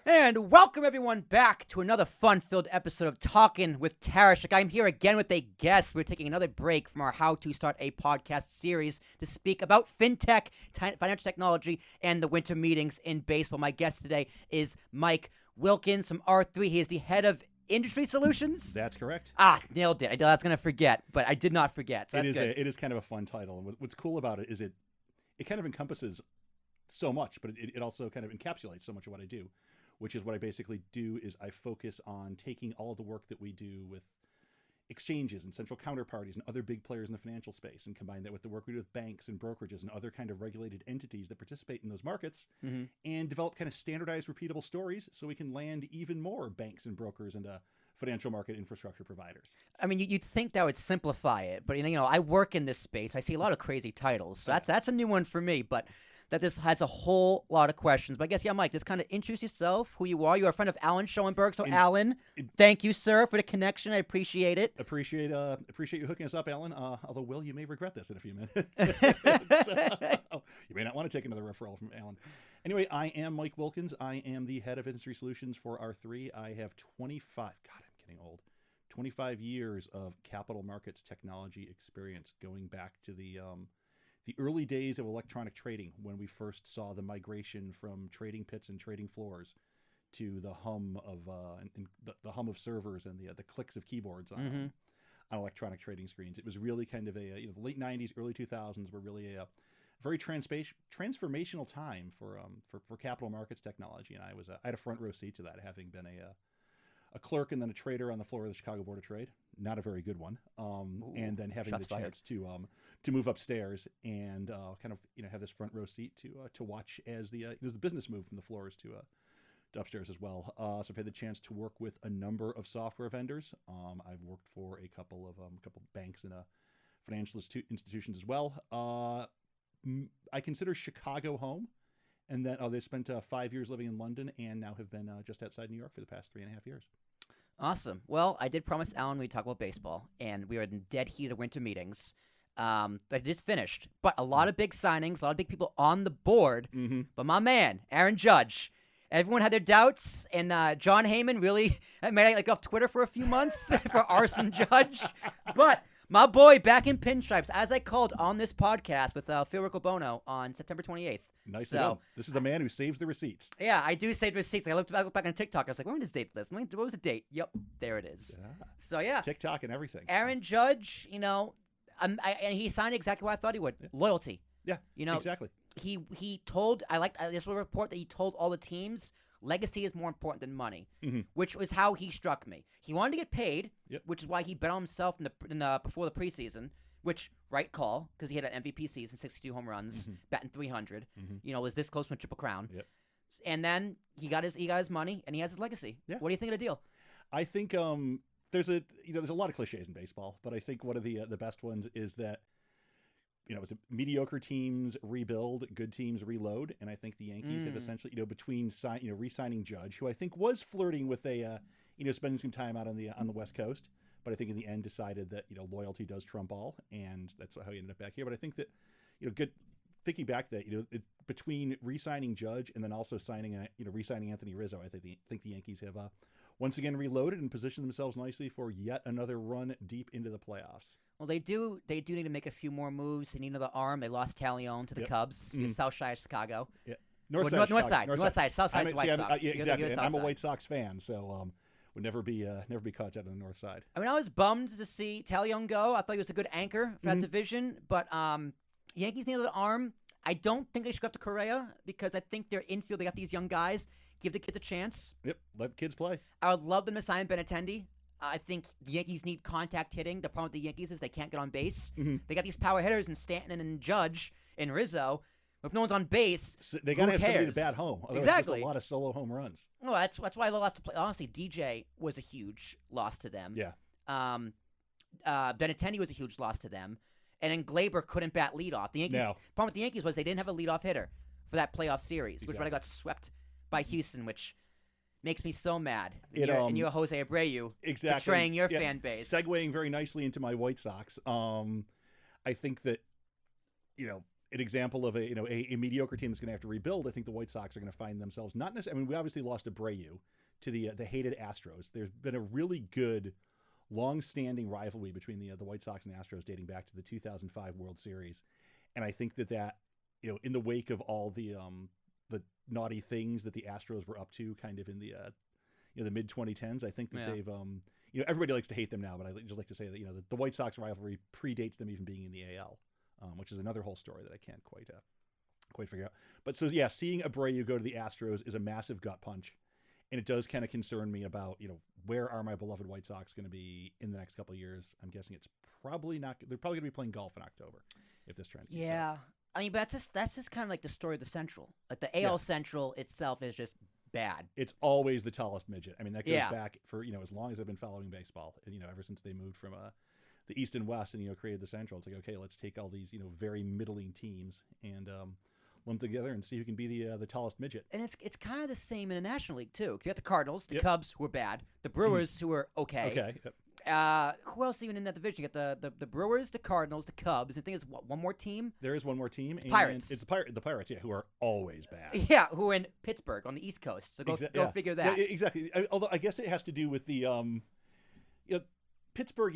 And welcome everyone back to another fun-filled episode of Talking with Tarashuk. I'm here again with a guest. We're taking another break from our How to Start a Podcast series to speak about fintech, financial technology, and the winter meetings in baseball. My guest today is Mike Wilkins from R3. He is the head of Industry Solutions. That's correct. Nailed it. I was going to forget, but I did not forget. So that's good. It is kind of a fun title. And what's cool about it is it kind of encompasses so much, but it also kind of encapsulates so much of what I do. Which is what I basically do is I focus on taking all the work that we do with exchanges and central counterparties and other big players in the financial space and combine that with the work we do with banks and brokerages and other kind of regulated entities that participate in those markets and develop kind of standardized, repeatable stories so we can land even more banks and brokers and financial market infrastructure providers. I mean, you'd think that would simplify it, but I work in this space. I see a lot of crazy titles, so that's a new one for me, but that this has a whole lot of questions. But I guess, Mike, just kind of introduce yourself, who you are. You're a friend of Allan Schoenberg. So, Allan, thank you, sir, for the connection. I appreciate it. Appreciate you hooking us up, Allan. Although, Will, you may regret this in a few minutes. You may not want to take another referral from Allan. Anyway, I am Mike Wilkins. I am the head of Industry Solutions for R3. I have 25 years of capital markets technology experience going back to the early days of electronic trading, when we first saw the migration from trading pits and trading floors to the hum of the hum of servers and the clicks of keyboards on electronic trading screens. It was really kind of the late 90s, early 2000s were really a very transformational time for capital markets technology, and I had a front row seat to that, having been a clerk and then a trader on the floor of the Chicago Board of Trade. Not a very good one. And then having the chance to move upstairs and have this front row seat to watch as the business moved from the floors to upstairs as well. So I've had the chance to work with a number of software vendors. I've worked for a couple of banks and financial institutions as well. I consider Chicago home. And then they spent 5 years living in London and now have been just outside New York for the past 3.5 years. Awesome. Well, I did promise Allan we'd talk about baseball, and we were in dead heat of winter meetings. That just finished. But a lot of big signings, a lot of big people on the board. But my man, Aaron Judge, everyone had their doubts, and John Heyman really made it off Twitter for a few months for Arson Judge. But my boy back in pinstripes, as I called on this podcast with Phil Riccobono on September 28th. Nice to know. This is the man who saves the receipts. Yeah, I do save the receipts. I looked back on TikTok. I was like, when was the date for this? What was the date? Yep, there it is. Yeah. So, yeah. TikTok and everything. Aaron Judge, and he signed exactly what I thought he would. Yeah. Loyalty. Yeah, exactly. He told, this was a report that he told all the teams, legacy is more important than money, which was how he struck me. He wanted to get paid, which is why he bet on himself before the preseason, which, right call, because he had an MVP season, 62 home runs, batting 300, was this close to a Triple Crown. Yep. And then he got his money, and he has his legacy. Yeah. What do you think of the deal? I think there's a lot of cliches in baseball, but I think one of the best ones is that it's mediocre teams rebuild, good teams reload, and I think the Yankees have essentially, between re-signing Judge, who I think was flirting with spending some time out on the West Coast, but I think in the end decided that loyalty does trump all, and that's how he ended up back here. But I think that thinking back to that between re-signing Judge and then also re-signing Anthony Rizzo, I think the Yankees have once again reloaded and positioned themselves nicely for yet another run deep into the playoffs. Well, they do need to make a few more moves. They need another arm. They lost Talion to the Cubs. South side of Chicago. Yeah. North side. South side is White Sox. Exactly. And I'm a White Sox fan, so would never be caught out on the north side. I mean, I was bummed to see Talion go. I thought he was a good anchor for that division, but Yankees need another arm. I don't think they should go after Correa because I think their infield, they got these young guys. Give the kids a chance. Yep, let kids play. I would love them to sign Benintendi. I think the Yankees need contact hitting. The problem with the Yankees is they can't get on base. They got these power hitters in Stanton and Judge and Rizzo. If no one's on base, so they got to have somebody to bat home. Otherwise exactly. It's just a lot of solo home runs. Well, that's why they lost to play. Honestly, DJ was a huge loss to them. Yeah. Benintendi was a huge loss to them. And then Glaber couldn't bat leadoff. The Yankees. No. Problem with the Yankees was they didn't have a leadoff hitter for that playoff series, which got swept by Houston, which makes me so mad. And you're Jose Abreu betraying your fan base. Segueing very nicely into my White Sox. I think that, an example of a mediocre team that's going to have to rebuild. I think the White Sox are going to find themselves not necessarily. I mean, we obviously lost Abreu to the hated Astros. There's been a really good, long-standing rivalry between the White Sox and Astros dating back to the 2005 World Series, and I think that in the wake of all the naughty things that the Astros were up to, kind of in the the mid 2010s, I think that they've everybody likes to hate them now, but I just like to say that the White Sox rivalry predates them even being in the AL. Which is another whole story that I can't quite figure out. But so yeah, seeing Abreu go to the Astros is a massive gut punch, and it does kind of concern me about where are my beloved White Sox going to be in the next couple of years. I'm guessing it's probably not. They're probably going to be playing golf in October if this trend keeps up. I mean, but that's just kind of like the story of the Central. Like the AL Central itself is just bad. It's always the tallest midget. I mean, that goes back for as long as I've been following baseball. Ever since they moved from the East and West and created the Central. It's like, okay, let's take all these very middling teams and lump them together and see who can be the tallest midget. And it's kind of the same in the National League too. 'Cause you got the Cardinals, the Cubs who are bad, the Brewers who are okay. Okay. Yep. Who else even in that division? You got the Brewers, the Cardinals, the Cubs. And the thing is, one more team? There is one more team. And Pirates. It's the Pirates, who are always bad. Yeah, who are in Pittsburgh on the East Coast. So go figure that. Yeah, exactly. Although I guess it has to do with the Pittsburgh.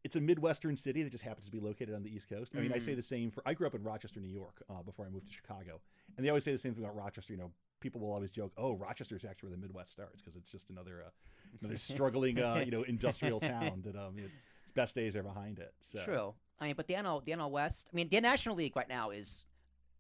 It's a Midwestern city that just happens to be located on the East Coast. I mean, I say the same I grew up in Rochester, New York, before I moved to Chicago. And they always say the same thing about Rochester. People will always joke, oh, Rochester's actually where the Midwest starts because it's just another struggling, industrial town that its best days are behind it. So. True. I mean, but the NL West, I mean, the National League right now is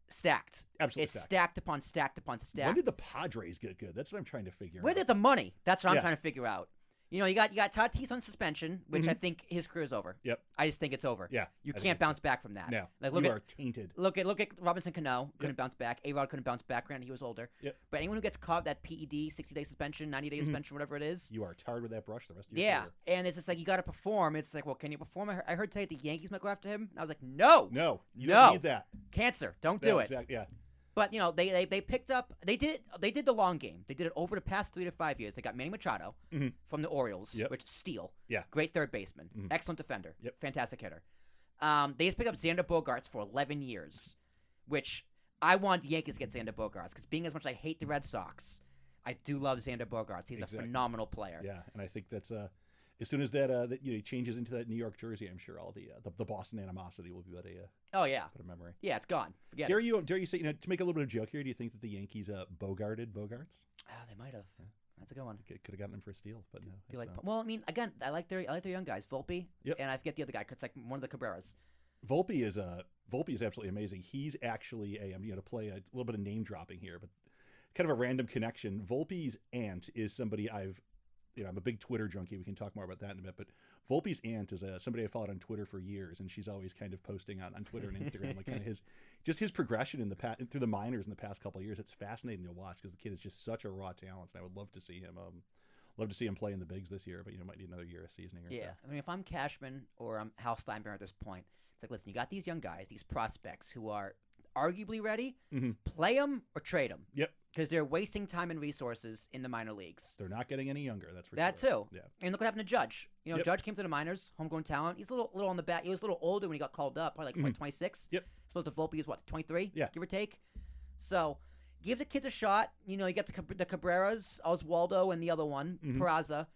stacked. Absolutely It's stacked upon stacked upon stacked. When did the Padres get good? That's what I'm trying to figure out. Where did the money? That's what I'm trying to figure out. You got Tatis on suspension, which I think his career is over. Yep. I just think it's over. Yeah. You can't bounce back from that. No. Like, you are tainted. Look at Robinson Cano. Couldn't bounce back. A-Rod couldn't bounce back. Granted, he was older. Yep. But anyone who gets caught that PED, 60-day suspension, 90-day suspension, whatever it is. You are tarred with that brush the rest of your career. And it's just like, you got to perform. It's like, well, can you perform? I heard today the Yankees might go after him. And I was like, no. No. You don't need that. Cancer. Don't do it. Exactly. Yeah. But they picked up. They did the long game. They did it over the past 3 to 5 years. They got Manny Machado from the Orioles, which steal. Yeah. Great third baseman, excellent defender, Yep. fantastic hitter. They just picked up Xander Bogaerts for 11 years, which I want the Yankees to get Xander Bogaerts because being as much as I hate the Red Sox, I do love Xander Bogaerts. He's a phenomenal player. Yeah, and I think that's as soon as that he changes into that New York jersey, I'm sure all the Boston animosity will be but a memory. Yeah, it's gone. Forget dare it. you say to make a little bit of a joke here? Do you think that the Yankees Bogarted Bogaerts? Oh, they might have. Yeah. That's a good one. Could have gotten him for a steal, but no. Well, I mean, again, I like their young guys, Volpe, and I forget the other guy. It's like one of the Cabreras. Volpe is absolutely amazing. He's actually to play a little bit of name dropping here, but kind of a random connection. Volpe's aunt is somebody I'm a big Twitter junkie. We can talk more about that in a bit. But Volpe's aunt is somebody I followed on Twitter for years, and she's always kind of posting on Twitter and Instagram, like kind of his progression in through the minors in the past couple of years. It's fascinating to watch because the kid is just such a raw talent, and I would love to see him play in the bigs this year. But might need another year of seasoning. Yeah, I mean, if I'm Cashman or I'm Hal Steinbrenner at this point, it's like, listen, you got these young guys, these prospects who are arguably ready. Play them or trade them. Yep. Because they're wasting time and resources in the minor leagues. They're not getting any younger, that's for sure. That too. Yeah. And look what happened to Judge. Judge came to the minors, homegrown talent. He's a little on the back. He was a little older when he got called up, probably like 26. Yep. Supposed to Volpe is what, 23? Yeah. Give or take. So give the kids a shot. You got the Cabreras, Oswaldo, and the other one, Peraza,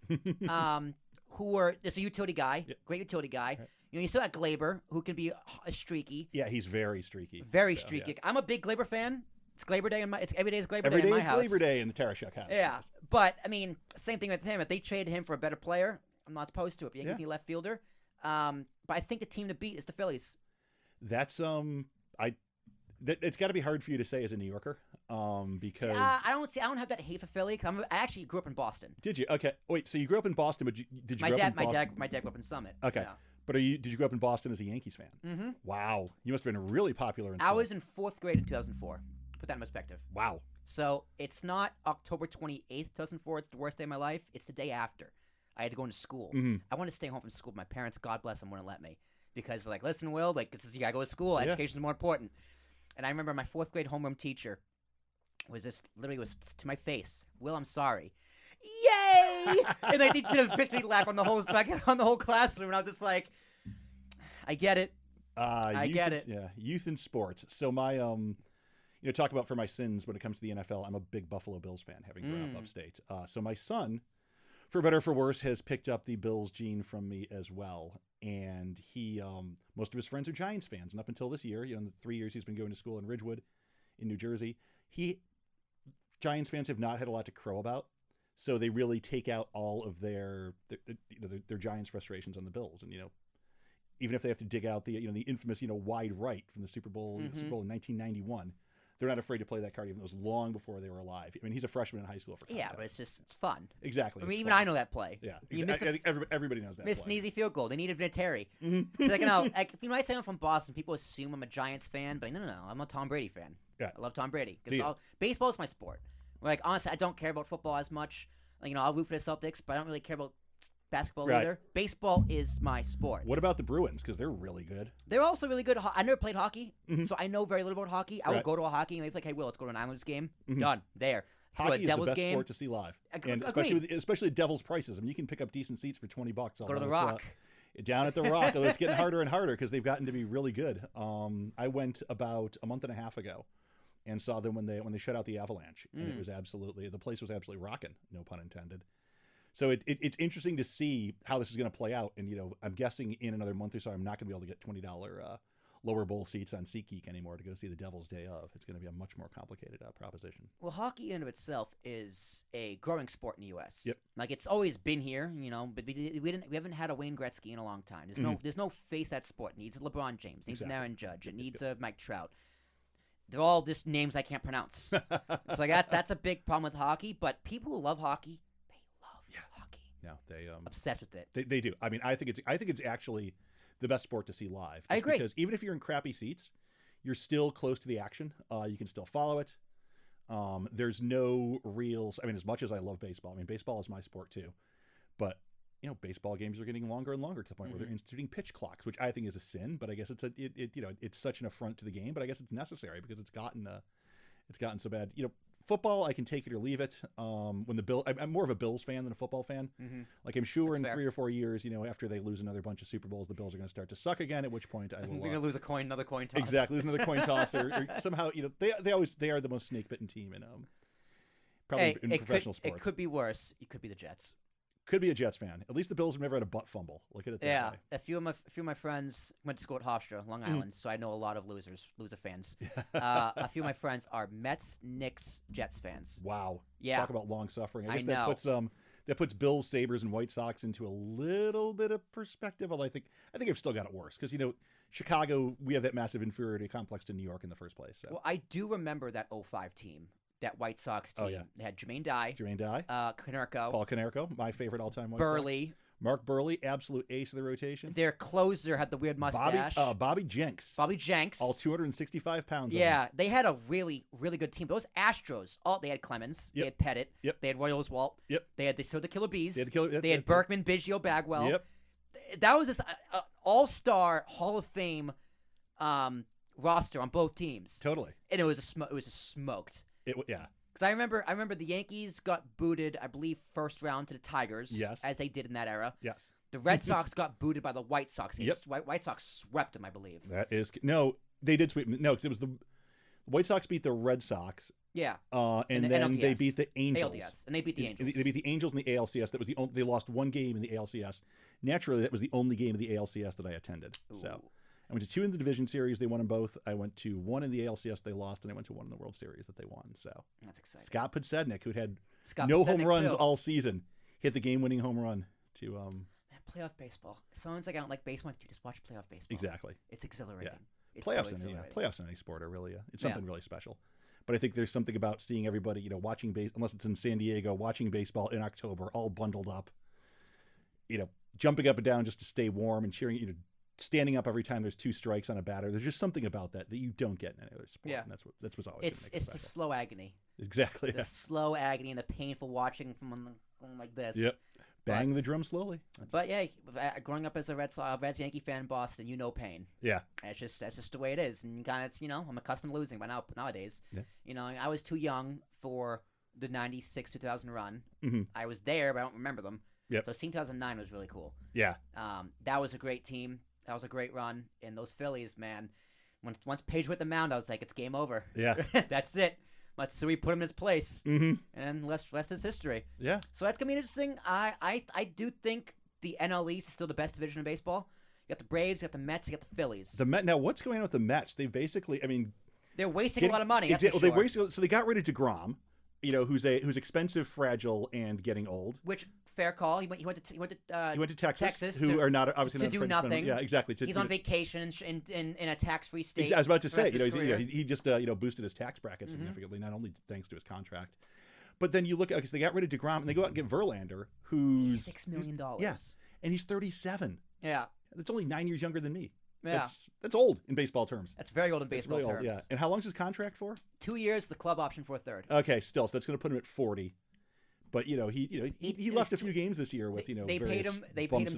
it's a utility guy, great utility guy. Right. You still got Glaber, who can be streaky. Yeah, he's very streaky. Very streaky. Yeah. I'm a big Glaber fan. It's Glaber Day every day is Glaber Day in my house. Every day is Glaber Day in the Tarashuk house. Yeah, but I mean, same thing with him. If they traded him for a better player, I'm not opposed to it. Yankees need left fielder. But I think the team to beat is the Phillies. That's it's got to be hard for you to say as a New Yorker, because I don't have that hate for Philly. I actually grew up in Boston. Did you? Okay. Wait. So you grew up in Boston, but did you grow up in Boston? My dad grew up in Summit. Okay. Yeah. But did you grow up in Boston as a Yankees fan? Mm-hmm. Wow. You must have been really popular in school. I was in 4th grade in 2004. Put that in perspective. Wow. So it's not October 28th, 2004. It's the worst day of my life. It's the day after. I had to go into school. I wanted to stay home from school. My parents, God bless them, wouldn't let me. Because they're like, listen, Will, you got to go to school. Education's more important. And I remember my 4th grade homeroom teacher was just literally to my face, Will, I'm sorry. Yay! And they did a victory lap on the whole classroom. And I was just like, I get it. I get it. Yeah, youth in sports. So my talk about for my sins when it comes to the NFL. I'm a big Buffalo Bills fan, having grown up upstate. So my son, for better or for worse, has picked up the Bills gene from me as well. And he, most of his friends are Giants fans, and up until this year, in the 3 years he's been going to school in Ridgewood, in New Jersey, Giants fans have not had a lot to crow about. So they really take out all of their Giants frustrations on the Bills, and even if they have to dig out the infamous wide right from the Super Bowl in 1991, they're not afraid to play that card, even though it was long before they were alive. I mean, he's a freshman in high school for context. Yeah, but it's fun. Exactly. I mean, even I know that play. Yeah, I think everybody knows that. Missed an easy field goal. They needed Vinatieri. Mm-hmm. So when I say I'm from Boston, people assume I'm a Giants fan, but no, I'm a Tom Brady fan. Yeah. I love Tom Brady because baseball is my sport. Like honestly, I don't care about football as much. Like, I'll root for the Celtics, but I don't really care about basketball either. Baseball is my sport. What about the Bruins? Because they're really good. They're also really good. I never played hockey, so I know very little about hockey. I will go to a hockey game. It's like, hey, Will, let's go to an Islanders game. Done. There. Hockey is Devils the best game. sport to see live, and especially Devils prices. I mean, you can pick up decent seats for $20. Go to the Rock. Down at the Rock. Although it's getting harder and harder because they've gotten to be really good. I went about a month and a half ago and saw them when they shut out the Avalanche, and it was the place was absolutely rocking. No pun intended. So it's interesting to see how this is going to play out. And, I'm guessing in another month or so, I'm not going to be able to get $20 lower bowl seats on SeatGeek anymore to go see the Devils day of. It's going to be a much more complicated proposition. Well, hockey in and of itself is a growing sport in the U.S. Yep. Like, it's always been here, but we haven't had a Wayne Gretzky in a long time. There's no face that sport. It needs a LeBron James. It needs an Aaron Judge. It needs a Mike Trout. They're all just names I can't pronounce. It's like that's a big problem with hockey, but people who love hockey, No, they obsessed with it. They do. I mean, I think it's actually the best sport to see live. I agree. Because even if you're in crappy seats, you're still close to the action. You can still follow it. There's no real. I mean, as much as I love baseball, baseball is my sport too. But baseball games are getting longer and longer to the point where they're instituting pitch clocks, which I think is a sin. But I guess it's such an affront to the game. But I guess it's necessary because it's gotten so bad. Football, I can take it or leave it. When I'm more of a Bills fan than a football fan. Like I'm sure in 3 or 4 years, after they lose another bunch of Super Bowls, the Bills are going to start to suck again. At which point I will. They're going to lose another coin toss. Exactly, lose another coin toss, or somehow they are the most snake bitten team in probably in professional sports. It could be worse. It could be the Jets. Could be a Jets fan. At least the Bills have never had a butt fumble. Look at it that way. A few of my friends went to school at Hofstra, Long Island, so I know a lot of loser fans. A few of my friends are Mets, Knicks, Jets fans. Wow. Yeah. Talk about long suffering. I guess know. that puts Bills, Sabres, and White Sox into a little bit of perspective. Although I think I've still got it worse because Chicago, we have that massive inferiority complex to New York in the first place. So. Well, I do remember that 05 team. That White Sox team. Oh, yeah. They had Jermaine Dye. Konerko. Paul Konerko, my favorite all-time White Burley. Sox. Mark Burley, absolute ace of the rotation. Their closer had the weird mustache. Bobby Jenks. All 265 pounds. Yeah, they had a really, really good team. Those Astros, they had Clemens. Yep. They had Pettit. Yep. They had Roy Oswalt. Yep. They had the Killer Bees. They had Berkman, Biggio, Bagwell. Yep. That was this all-star Hall of Fame roster on both teams. Totally. And it was smoked. Yeah. Because I remember the Yankees got booted, I believe, first round to the Tigers. Yes. As they did in that era. Yes. The Red Sox got booted by the White Sox. Yep. White Sox swept them, I believe. They did sweep. No, because it was the White Sox beat the Red Sox. Yeah. And then NLDS. they beat the Angels. ALDS. And they beat the Angels. They beat the Angels in the ALCS. That was they lost one game in the ALCS. Naturally, that was the only game of the ALCS that I attended. Ooh. So I went to 2 in the division series. They won them both. I went to 1 in the ALCS. They lost, and I went to 1 in the World Series that they won. So that's exciting. Scott Podsednik, who had no home runs all season, hit the game-winning home run to. Man, playoff baseball. Someone's like, I don't like baseball. Dude, just watch playoff baseball. Exactly. It's exhilarating. Yeah. It's playoffs, so exhilarating. Playoffs in any sport are really it's something really special. But I think there's something about seeing everybody, watching unless it's in San Diego, watching baseball in October, all bundled up, jumping up and down just to stay warm and cheering, standing up every time there's 2 strikes on a batter. There's just something about that you don't get in any other sport. Yeah. And that's what's always it's the slow agony. Exactly. The slow agony and the painful watching from going like this. Yep. Bang the drum slowly. But yeah, growing up as a Reds Yankee fan in Boston, pain. Yeah. That's just the way it is, and I'm accustomed to losing by nowadays. Yeah. I was too young for the '96 2000 run. Mm-hmm. I was there, but I don't remember them. Yep. So seeing 2009 was really cool. Yeah. That was a great team. That was a great run. And those Phillies, man, once Page went the mound, I was like, it's game over. Yeah. That's it. Matsui put him in his place. Mm-hmm. And rest is history. Yeah. So that's going to be interesting. I do think the NL East is still the best division in baseball. You got the Braves, you got the Mets, you got the Phillies. Now, what's going on with the Mets? They've basically, they're wasting a lot of money. That's for sure. So they got rid of DeGrom, who's expensive, fragile, and getting old. Which fair call. He went to Texas, who are not obviously to do nothing. Yeah, exactly. He's on vacation in a tax-free state. I was about to say, he just boosted his tax bracket significantly, not only thanks to his contract, but then you look at because they got rid of DeGrom and they go out and get Verlander, who's $6 million. Yes, and he's 37. Yeah. That's only 9 years younger than me. Yeah. That's old in baseball terms. That's very old in baseball really terms. Old, yeah. And how long's his contract for? 2 years, the club option for a third. Okay, still, so that's going to put him at 40. But he left a few games this year with they paid him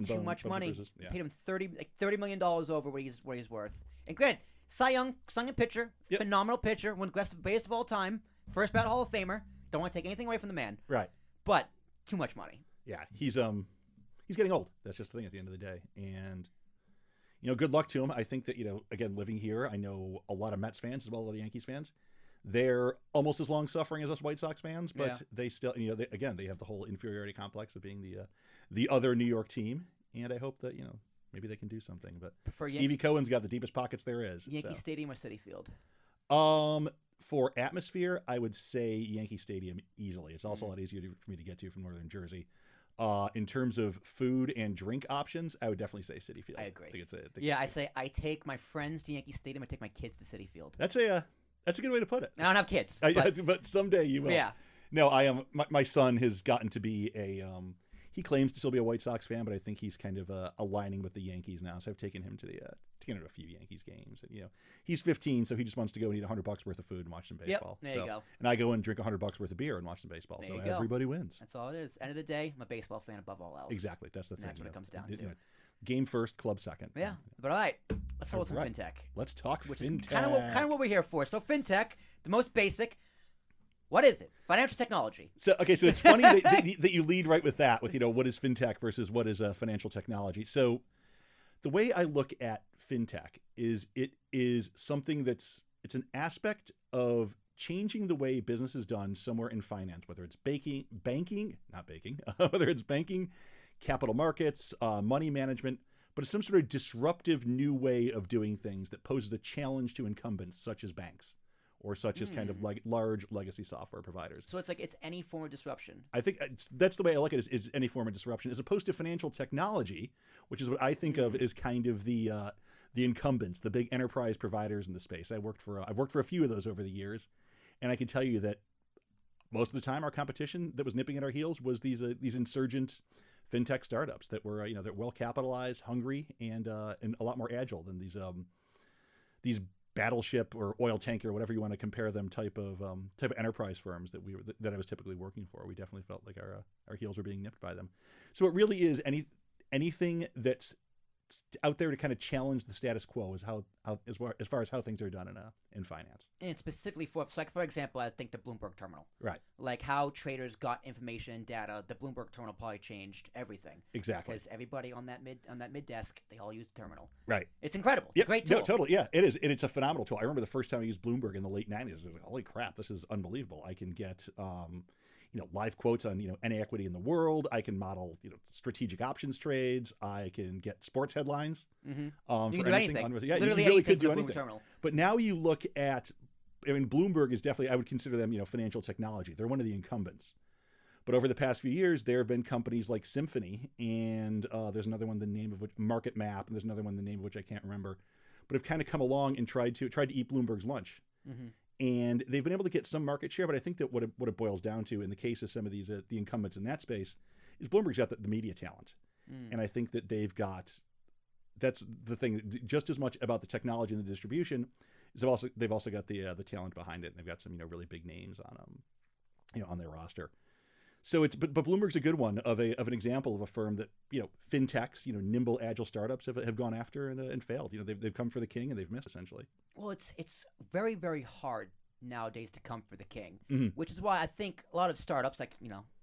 too much money. Yeah. They paid him $30 million over what he's worth. And granted, Cy Young pitcher, phenomenal pitcher, one of the best of all time, first ballot Hall of Famer. Don't want to take anything away from the man. Right. But too much money. Yeah, he's getting old. That's just the thing at the end of the day. And good luck to him. I think that again, living here, I know a lot of Mets fans as well as a lot of Yankees fans. They're almost as long suffering as us White Sox fans, but they still, they have the whole inferiority complex of being the other New York team. And I hope that maybe they can do something. But Stevie Cohen's got the deepest pockets there is. Yankee Stadium or Citi Field? For atmosphere, I would say Yankee Stadium easily. It's also a lot easier for me to get to from Northern Jersey. In terms of food and drink options, I would definitely say Citi Field. I agree. I say I take my friends to Yankee Stadium. I take my kids to Citi Field. That's a good way to put it. I don't have kids, but someday you will. Yeah. No, I am. My son has gotten to be he claims to still be a White Sox fan, but I think he's kind of aligning with the Yankees now. So I've taken him to a few Yankees games. And, he's 15, so he just wants to go and eat $100 worth of food and watch some baseball. Yep, there you go. And I go and drink $100 worth of beer and watch some baseball. So everybody wins. That's all it is. End of the day, I'm a baseball fan above all else. Exactly. That's the thing. That's what it comes down to. Game first, club second. Yeah. But all right, let's talk some fintech. Let's talk which fintech. Is kind of what we're here for. So fintech, the most basic. What is it? Financial technology. So it's funny that you lead right with that, with what is fintech versus what is financial technology. So the way I look at fintech is it is something it's an aspect of changing the way business is done somewhere in finance, whether it's whether it's banking, capital markets, money management, but it's some sort of disruptive new way of doing things that poses a challenge to incumbents such as banks. Or such as kind of like large legacy software providers. So it's any form of disruption. I think that's the way I look at it, is any form of disruption, as opposed to financial technology, which is what I think of as kind of the incumbents, the big enterprise providers in the space. I've worked for a few of those over the years, and I can tell you that most of the time our competition that was nipping at our heels was these insurgent fintech startups that were they're well capitalized, hungry, and a lot more agile than these battleship or oil tanker, whatever you want to compare them, type of enterprise firms that I was typically working for. We definitely felt like our heels were being nipped by them. So it really is anything that's out there to kind of challenge the status quo is as far as how things are done in finance. And specifically for example, I think the Bloomberg terminal. Right. Like how traders got information and data, the Bloomberg terminal probably changed everything. Exactly. Because everybody on that mid desk, they all use the terminal. Right. It's incredible. It's a great tool. No, totally. Yeah, it is. It's a phenomenal tool. I remember the first time I used Bloomberg in the late 90s. I was like, holy crap, this is unbelievable. I can get live quotes on any equity in the world. I can model strategic options trades. I can get sports headlines. Mm-hmm. You can do anything. Literally you really could do anything. Terminal. But now you look at, Bloomberg is definitely, I would consider them financial technology. They're one of the incumbents. But over the past few years, there have been companies like Symphony, and there's another one, the name of which Market Map, and there's another one, the name of which I can't remember, but have kind of come along and tried to eat Bloomberg's lunch. Mm-hmm. And they've been able to get some market share, but I think that what it boils down to in the case of some of these the incumbents in that space is Bloomberg's got the media talent, and I think that that's the thing. Just as much about the technology and the distribution, is they've also got the talent behind it, and they've got some really big names on their roster. So but Bloomberg's a good one of an example of a firm that fintechs, nimble agile startups have gone after and failed. They've come for the king and they've missed essentially. Well, it's very, very hard nowadays to come for the king, Mm-hmm. which is why I think a lot of startups, like,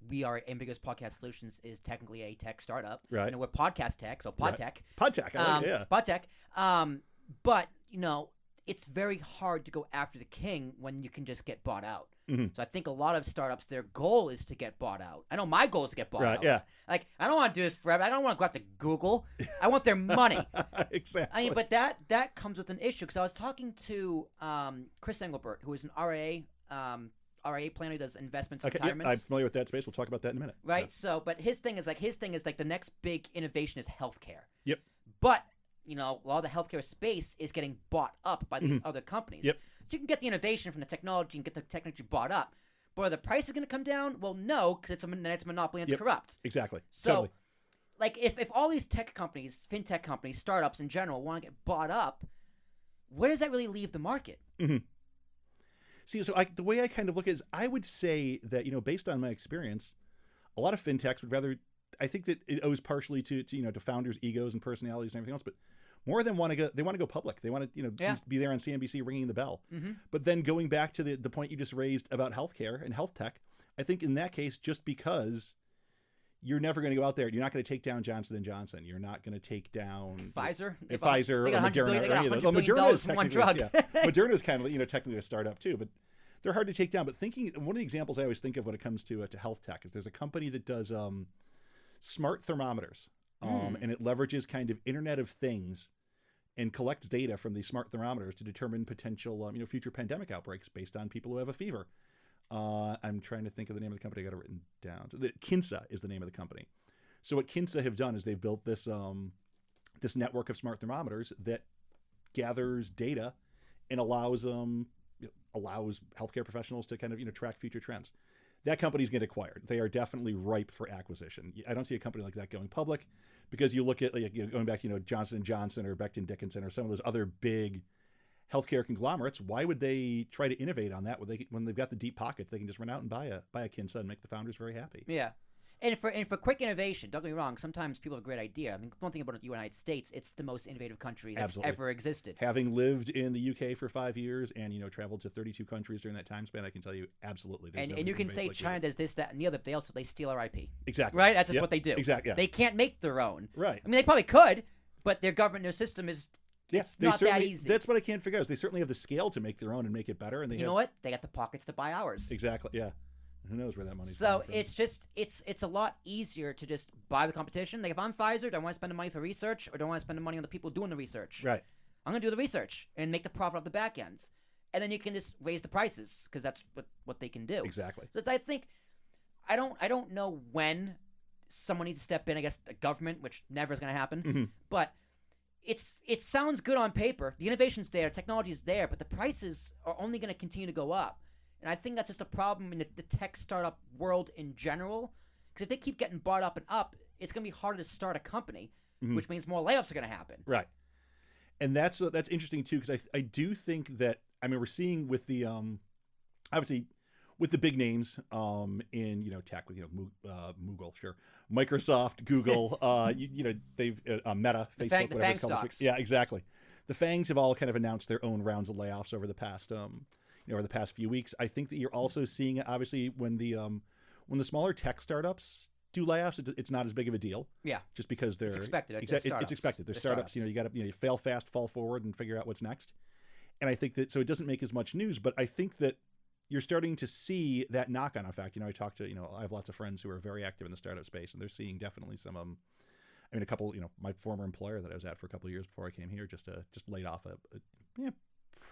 we are Ambiguous Podcast Solutions is technically a tech startup. Right. We're podcast tech, so pod tech. Podtech, I like it, yeah. Pod tech. But, it's very hard to go after the king when you can just get bought out. Mm-hmm. So I think a lot of startups, their goal is to get bought out. I know my goal is to get bought out. Yeah. Like, I don't want to do this forever. I don't want to go out to Google. I want their money. Exactly. I mean, but that comes with an issue, because I was talking to Chris Engelbert, who is an RIA planner who does investments and retirements. I'm familiar with that space. We'll talk about that in a minute. Right. Yeah. So, but his thing is like the next big innovation is healthcare. Yep. But a lot of the healthcare space is getting bought up by these other companies. Yep. So you can get the innovation from the technology and get the technology bought up. But are the price is going to come down? Well, no, because it's a monopoly and it's corrupt. Exactly. So, totally. like, if all these tech companies, fintech companies, startups in general want to get bought up, where does that really leave the market? Mm-hmm. See, so the way I kind of look at it is, I would say that, based on my experience, a lot of fintechs would rather, I think that it owes partially to founders' egos and personalities and everything else, but more of them want to go public. They want to, be there on CNBC ringing the bell. Mm-hmm. But then going back to the point you just raised about healthcare and health tech, I think in that case, just because you're never going to go out there, you're not going to take down Johnson & Johnson. You're not going to take down Pfizer. Pfizer or Moderna or any of those. Well, Moderna is one drug. Moderna is kind of technically a startup too, but they're hard to take down. But one of the examples I always think of when it comes to health tech is there's a company that does smart thermometers, and it leverages kind of Internet of Things and collects data from these smart thermometers to determine potential future pandemic outbreaks based on people who have a fever. I'm trying to think of the name of the company. I got it written down. So Kinsa is the name of the company. So what Kinsa have done is they've built this this network of smart thermometers that gathers data and allows healthcare professionals to kind of track future trends. That company's getting acquired. They are definitely ripe for acquisition. I don't see a company like that going public, because you look at going back to Johnson & Johnson or Becton Dickinson or some of those other big healthcare conglomerates. Why would they try to innovate on that when they've got the deep pockets? They can just run out and buy a Kinsa and make the founders very happy. Yeah. And for quick innovation, don't get me wrong, sometimes people have a great idea. I mean, one thing about the United States, it's the most innovative country that's ever existed. Having lived in the UK for 5 years and traveled to 32 countries during that time span, I can tell you absolutely. And you can say China does this, that, and the other, but they steal our IP. Exactly. Right? That's just what they do. Exactly. Yeah. They can't make their own. Right. I mean, they probably could, but their government, their system is not that easy. That's what I can't figure out. Is they certainly have the scale to make their own and make it better. And you know what? They got the pockets to buy ours. Exactly. Yeah. Who knows where that money's So coming from. it's just it's a lot easier to just buy the competition. Like, if I'm Pfizer, do I want to spend the money for research, or do I want to spend the money on the people doing the research? Right. I'm going to do the research and make the profit off the back ends. And then you can just raise the prices, because that's what they can do. Exactly. So I think I don't know when someone needs to step in. I guess the government, which never is going to happen. Mm-hmm. But it sounds good on paper. The innovation's there, technology is there, but the prices are only going to continue to go up. And I think that's just a problem in the tech startup world in general. Because if they keep getting bought up and up, it's going to be harder to start a company, which means more layoffs are going to happen. Right. And that's interesting too, because I do think that, I mean, we're seeing with the obviously with the big names in tech, with Moogle, sure, Microsoft, Google, they've Meta, Facebook, whatever it's called. Yeah, exactly. The FANGs have all kind of announced their own rounds of layoffs over the past over the past few weeks. I think that you're also seeing, obviously, when the smaller tech startups do layoffs, it's not as big of a deal. Yeah, just because they're expected. It's expected. They're startups. You got to fail fast, fall forward, and figure out what's next. And I think that so it doesn't make as much news, but I think that you're starting to see that knock-on effect. I talked to I have lots of friends who are very active in the startup space, and they're seeing definitely some. A couple. My former employer that I was at for a couple of years before I came here just laid off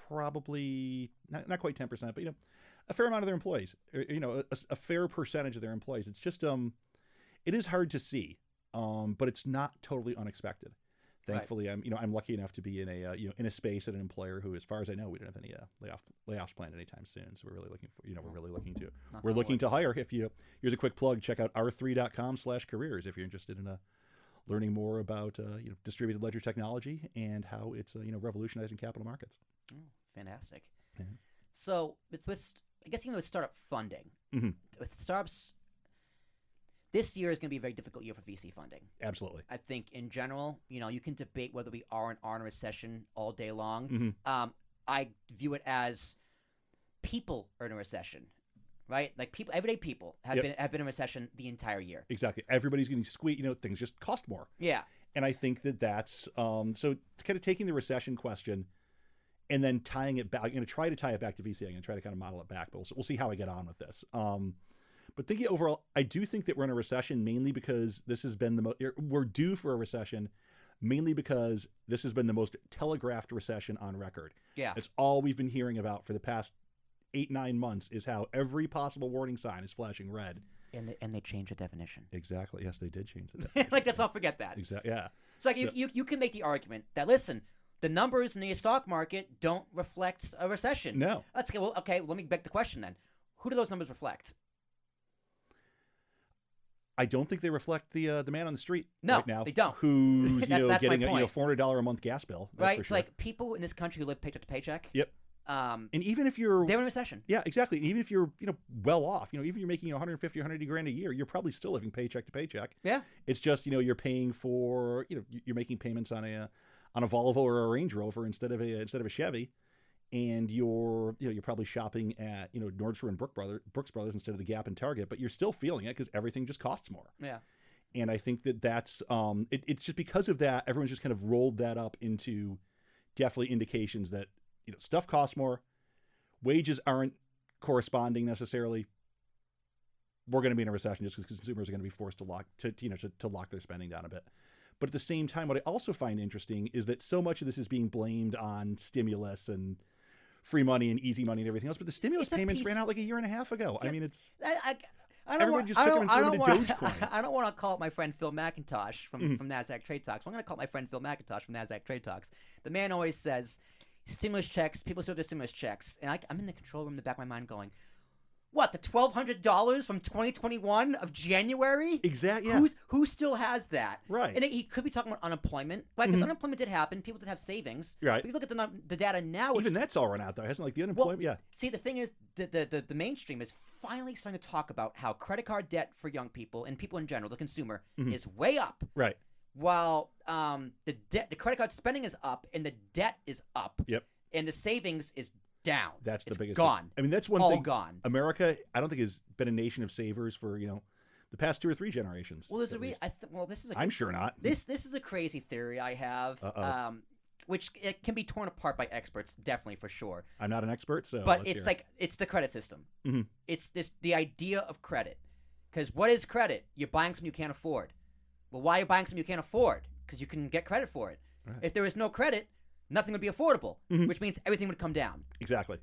probably not quite 10%, but a fair amount of their employees, a fair percentage of their employees. It's just it is hard to see, but it's not totally unexpected. Thankfully, right. I'm lucky enough to be in a in a space at an employer who, as far as I know, we don't have any layoffs planned anytime soon. So we're really looking to hire. Here's a quick plug: check out r3.com/careers if you're interested in learning more about distributed ledger technology and how it's revolutionizing capital markets. Oh, fantastic. Yeah. So it's I guess with startup funding, mm-hmm. with startups, this year is going to be a very difficult year for VC funding. Absolutely. I think in general, you can debate whether we are in a recession all day long. Mm-hmm. I view it as people are in a recession, right? Like people, everyday people have been in a recession the entire year. Exactly. Everybody's getting squeezed. Things just cost more. Yeah. And I think that's so it's kind of taking the recession question and then tying it back. I'm going to try to tie it back to VC. I'm going to try to kind of model it back, but we'll see how I get on with this. But thinking overall, I do think that we're in a recession mainly because this has been we're due for a recession mainly because this has been the most telegraphed recession on record. Yeah. It's all we've been hearing about for the past 8-9 months is how every possible warning sign is flashing red. And they changed the definition. Exactly. Yes, they did change the definition. Like, let's not forget that. Exactly. Yeah. So, like, you can make the argument that, listen, the numbers in the stock market don't reflect a recession. No. Let's go. Well, okay, let me beg the question then. Who do those numbers reflect? I don't think they reflect the man on the street no, right now. They don't. Who's that's getting my point. a $400 a month gas bill. That's right? for It's sure. like people in this country who live paycheck to paycheck. Yep. And even if you're they're in a recession. Yeah, exactly. Even if you're well off, even if you're making 150 or 180 grand a year, you're probably still living paycheck to paycheck. Yeah. It's just you're paying for you're making payments on a Volvo or a Range Rover instead of a Chevy, and you're probably shopping at Nordstrom and Brooks Brothers instead of the Gap and Target, but you're still feeling it because everything just costs more. Yeah. And I think that's it's just because of that, everyone's just kind of rolled that up into definitely indications that stuff costs more, wages aren't corresponding necessarily. We're going to be in a recession just because consumers are going to be forced to lock their spending down a bit. But at the same time, what I also find interesting is that so much of this is being blamed on stimulus and free money and easy money and everything else. But the stimulus payments ran out like a year and a half ago. Yeah, I mean, it's everyone just took them and threw them into Dogecoin. I don't want to call up my friend Phil McIntosh from NASDAQ Trade Talks. I'm going to call my friend Phil McIntosh from NASDAQ Trade Talks. The man always says, stimulus checks, people still do stimulus checks. And I'm in the control room in the back of my mind going, what, the $1,200 from 2021 of January? Exactly. Yeah. Who still has that? Right. And he could be talking about unemployment, right? Because unemployment did happen. People did have savings. Right. But you look at the data now. Even that's all run out there, hasn't like the unemployment? Well, yeah. See, the thing is, the mainstream is finally starting to talk about how credit card debt for young people and people in general, the consumer, is way up. Right. While the credit card spending is up and the debt is up. Yep. And the savings is down. It's the biggest gone. thing. I mean, that's one all thing. Gone. America, I don't think, has been a nation of savers for the past 2 or 3 generations. Well, there's a reason. This is. I'm sure not. This is a crazy theory I have, which it can be torn apart by experts, definitely for sure. I'm not an expert, so. But it's the credit system. Mm-hmm. It's the idea of credit, because what is credit? You're buying something you can't afford. Well, why are you buying something you can't afford? Because you can get credit for it. Right. If there was no credit, nothing would be affordable, which means everything would come down. Exactly.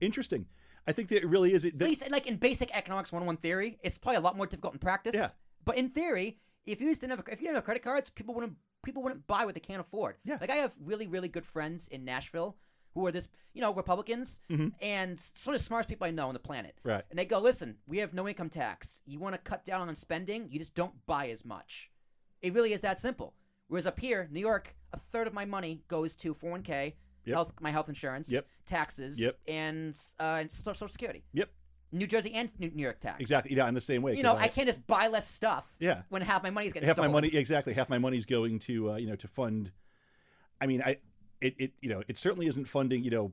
Interesting. I think that it really is. At least, like in basic economics 101 theory, it's probably a lot more difficult in practice. Yeah. But in theory, if you didn't have credit cards, people wouldn't buy what they can't afford. Yeah. Like I have really, really good friends in Nashville who are Republicans, and some of the smartest people I know on the planet. Right. And they go, listen, we have no income tax. You want to cut down on spending, you just don't buy as much. It really is that simple. Whereas up here, New York, a third of my money goes to 401k, my health insurance, taxes, and Social Security. Yep. New Jersey and New York tax. Exactly. Yeah, in the same way. I can't just buy less stuff. Yeah. When half my money's getting half stolen. my money. Exactly. Half my money's going to to fund. I mean, it certainly isn't funding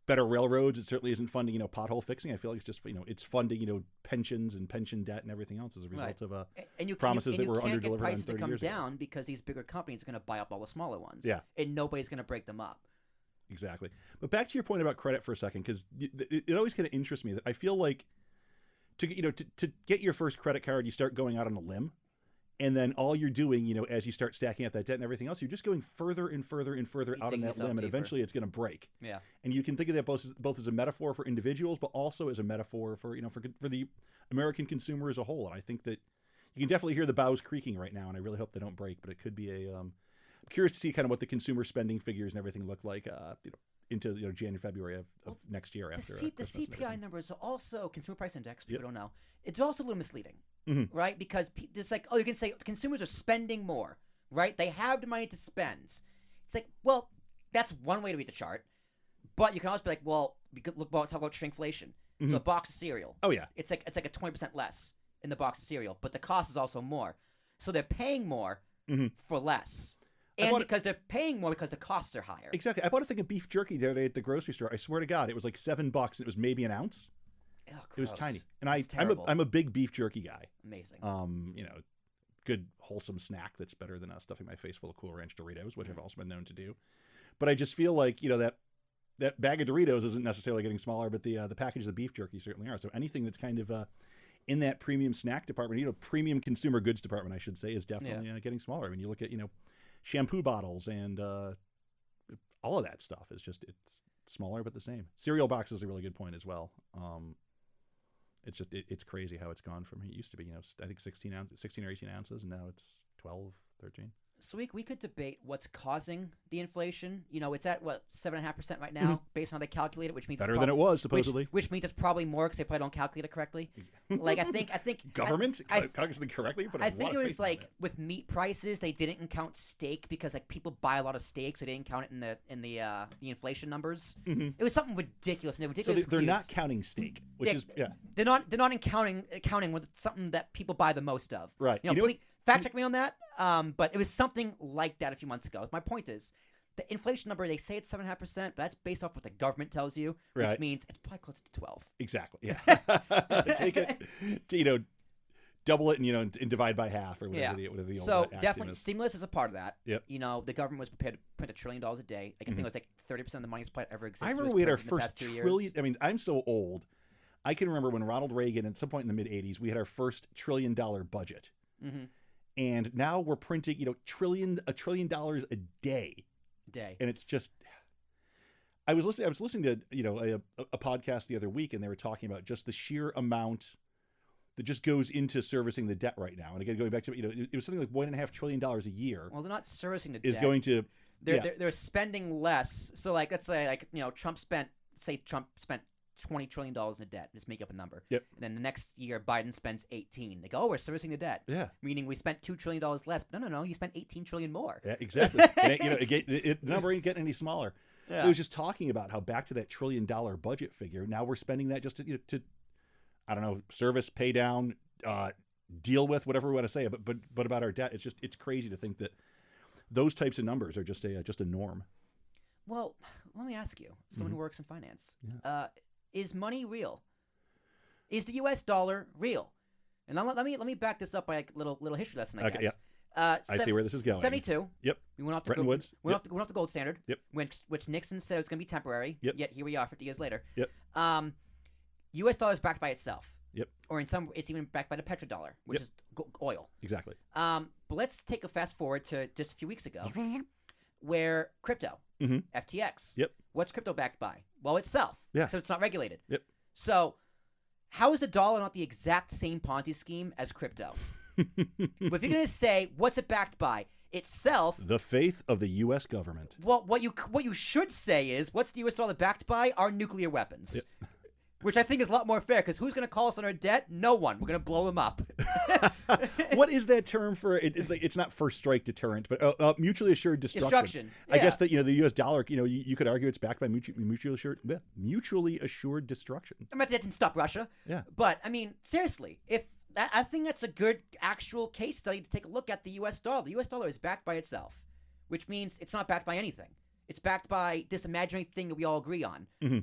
better railroads. It certainly isn't funding pothole fixing. I feel like it's just it's funding pensions and pension debt and everything else as a result of promises that were under delivered on 30 years ago. You can't get prices to come down because these bigger companies are going to buy up all the smaller ones. Yeah. And nobody's going to break them up. Exactly. But back to your point about credit for a second, because it always kind of interests me that I feel like to get your first credit card, you start going out on a limb. And then all you're doing, as you start stacking up that debt and everything else, you're just going further and further and further out on that limb, and eventually it's going to break. Yeah. And you can think of that both as a metaphor for individuals, but also as a metaphor for for the American consumer as a whole. And I think that you can definitely hear the bows creaking right now, and I really hope they don't break. But it could be I'm curious to see kind of what the consumer spending figures and everything look like into January, February of next year after the CPI numbers are also Consumer Price Index. People don't know. It's also a little misleading. Right? Because it's like, you can say consumers are spending more, right? They have the money to spend. It's like, well, that's one way to read the chart. But you can also be like, well, talk about shrinkflation. So a box of cereal. Oh, yeah. It's like a 20% less in the box of cereal, but the cost is also more. So they're paying more for less. And because they're paying more because the costs are higher. Exactly. I bought a thing of beef jerky the other day at the grocery store. I swear to God, it was like $7 and it was maybe an ounce. Oh, it was tiny. And terrible. I'm a big beef jerky guy. Amazing. Good wholesome snack that's better than stuffing my face full of Cool Ranch Doritos, which I've also been known to do. But I just feel like, that bag of Doritos isn't necessarily getting smaller, but the packages of beef jerky certainly are. So anything that's kind of in that premium snack department, premium consumer goods department, I should say, is definitely getting smaller. I mean, you look at, shampoo bottles and all of that stuff is just, it's smaller but the same. Cereal boxes is a really good point as well. It's just, it's crazy how it's gone from, it used to be, I think 16 or 18 ounces, and now it's 12, 13. So we could debate what's causing the inflation. It's at 7.5% right now, based on how they calculate it, which means better than it was supposedly. Which means it's probably more because they probably don't calculate it correctly. Like I think government calculates it correctly. But I think it was like with meat prices, they didn't count steak because like people buy a lot of steak, so they didn't count it in the inflation numbers. It was something ridiculous. So they're not counting steak, which is they're not counting with something that people buy the most of. Right. Fact check me on that. But it was something like that a few months ago. My point is, the inflation number, they say it's 7.5%, but that's based off what the government tells you, which means it's probably close to 12. Exactly. Yeah. Take it, double it and divide by half or whatever the old So definitely stimulus is a part of that. Yep. The government was prepared to print $1 trillion a day. Like I think it was like 30% of the money supply ever existed. I remember we had our first trillion. I mean, I'm so old. I can remember when Ronald Reagan, at some point in the mid 80s, we had our first $1 trillion budget. And now we're printing, $1 trillion a day. And it's just, I was listening to, a podcast the other week, and they were talking about just the sheer amount that just goes into servicing the debt right now. And again, going back to, it was something like $1.5 trillion a year. Well, they're not servicing the debt. Is going to, they're spending less. So like, let's say Trump spent $20 trillion in debt. Just make up a number. Yep. And then the next year, Biden spends 18. They go, oh, we're servicing the debt. Yeah. Meaning we spent $2 trillion less. But no, you spent 18 trillion more. Yeah, exactly. And the number ain't getting any smaller. Yeah. It was just talking about how back to that $1 trillion budget figure. Now we're spending that just to I don't know, service, pay down, deal with, whatever we want to say. But about our debt, it's crazy to think that those types of numbers are just a norm. Well, let me ask you, someone who works in finance. Yeah. Is money real? Is the U.S. dollar real? And let me back this up by a little history lesson, I guess. Yeah. I see where this is going. 72. Yep. We went off to Bretton Woods. We went off the gold standard. Yep. Which Nixon said was going to be temporary. Yep. Yet here we are 50 years later. Yep. U.S. dollar is backed by itself. Yep. Or in some, it's even backed by the petrodollar, which is oil. Exactly. But let's take a fast forward to just a few weeks ago, where crypto, FTX. Yep. What's crypto backed by? Well, itself. Yeah. So it's not regulated. Yep. So, how is the dollar not the exact same Ponzi scheme as crypto? But if you're gonna say what's it backed by, itself, the faith of the U.S. government. Well, what you should say is what's the U.S. dollar backed by? Our nuclear weapons. Yep. Which I think is a lot more fair, because who's going to call us on our debt? No one. We're going to blow them up. What is that term for? It's not first strike deterrent, but mutually assured destruction. I guess that the U.S. dollar. You could argue it's backed by mutually assured destruction. I mean, that didn't stop Russia. Yeah. But I mean, seriously, I think that's a good actual case study to take a look at the U.S. dollar. The U.S. dollar is backed by itself, which means it's not backed by anything. It's backed by this imaginary thing that we all agree on. Mm-hmm.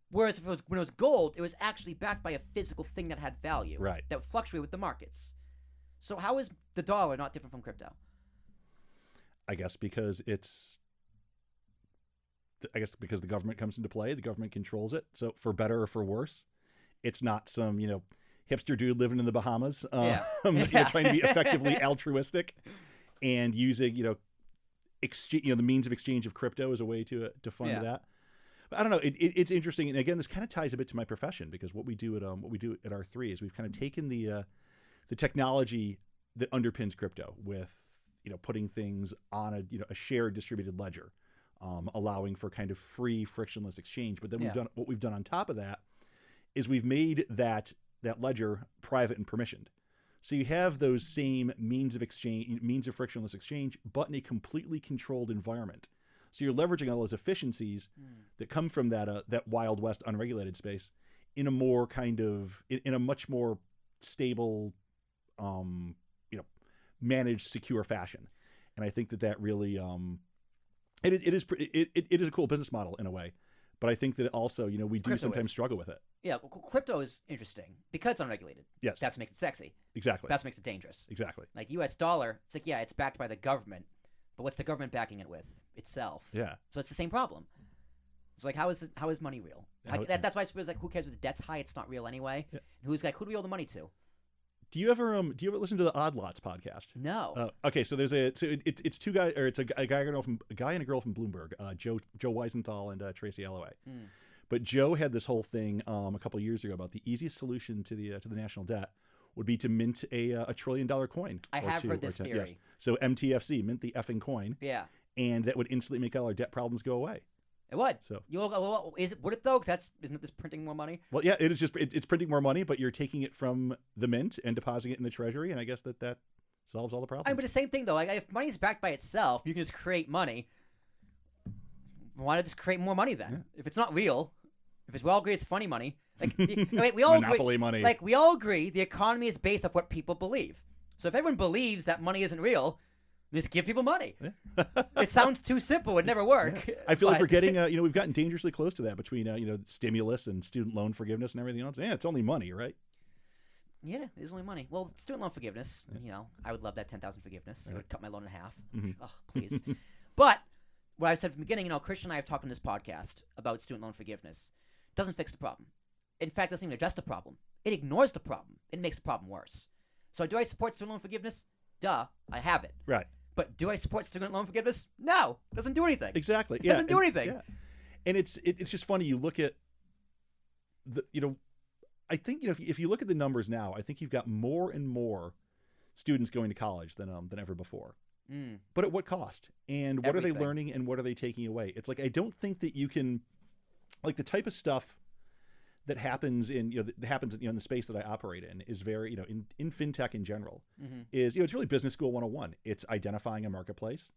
Whereas when it was gold, it was actually backed by a physical thing that had value. Right. That would fluctuate with the markets. So how is the dollar not different from crypto? I guess because the government comes into play. The government controls it. So for better or for worse, it's not some, hipster dude living in the Bahamas trying to be effectively altruistic and using, the means of exchange of crypto as a way to fund that. But I don't know. It's interesting, and again, this kind of ties a bit to my profession, because what we do at R3 is we've kind of taken the technology that underpins crypto with putting things on a shared distributed ledger, allowing for kind of free frictionless exchange. But then we've done on top of that is we've made that ledger private and permissioned. So you have those same means of frictionless exchange, but in a completely controlled environment. So you're leveraging all those efficiencies that come from that Wild West unregulated space in a more in a much more stable, managed, secure fashion. And I think that really it is a cool business model in a way. But I think that also, we do sometimes struggle with it. Yeah, well, crypto is interesting because it's unregulated. Yes. That's what makes it sexy. Exactly. That's what makes it dangerous. Exactly. Like U.S. dollar, it's like, yeah, it's backed by the government, but what's the government backing it with? Itself. Yeah. So it's the same problem. It's like, how is money real? That's why I suppose, like, who cares if the debt's high? It's not real anyway. Yeah. Who do we owe the money to? Do you ever listen to the Odd Lots podcast? No. Okay, so it's two guys, or it's a guy and a girl from Bloomberg, Joe Weisenthal and Tracy Alloway. But Joe had this whole thing a couple of years ago about the easiest solution to the national debt would be to mint a $1 trillion coin. I have heard this theory. Yes. So MTFC, mint the effing coin. Yeah. And that would instantly make all our debt problems go away. It would. So would it though? Because isn't this printing more money? Well, yeah, it is just it's printing more money, but you're taking it from the mint and depositing it in the treasury, and I guess that solves all the problems. But the same thing though. Like if money is backed by itself, you can just create money. Why not just create more money then? Yeah. If it's not real, if we all agree it's funny money, like we all Monopoly agree, money. Like we all agree, the economy is based off what people believe. So if everyone believes that money isn't real, just give people money. Yeah. It sounds too simple. It would never work. Yeah. I feel like we're getting, we've gotten dangerously close to that between, stimulus and student loan forgiveness and everything else. Yeah, it's only money, right? Yeah, it is only money. Well, student loan forgiveness, I would love that 10,000 forgiveness. It would cut my loan in half. Mm-hmm. Oh, please. But what I said from the beginning, Christian and I have talked on this podcast about student loan forgiveness. Doesn't fix the problem. In fact, doesn't even address the problem. It ignores the problem. It makes the problem worse. So do I support student loan forgiveness? Duh, I have it. Right. But do I support student loan forgiveness? No, doesn't do anything. Exactly. It doesn't do anything. Yeah. And it's just funny. You look at I think if you look at the numbers now, I think you've got more and more students going to college than ever before. But at what cost? And what are they learning? And what are they taking away? It's like I don't think that you can, like the type of stuff that happens in in the space that I operate in is very in fintech in general is it's really business school 101. It's identifying a marketplace,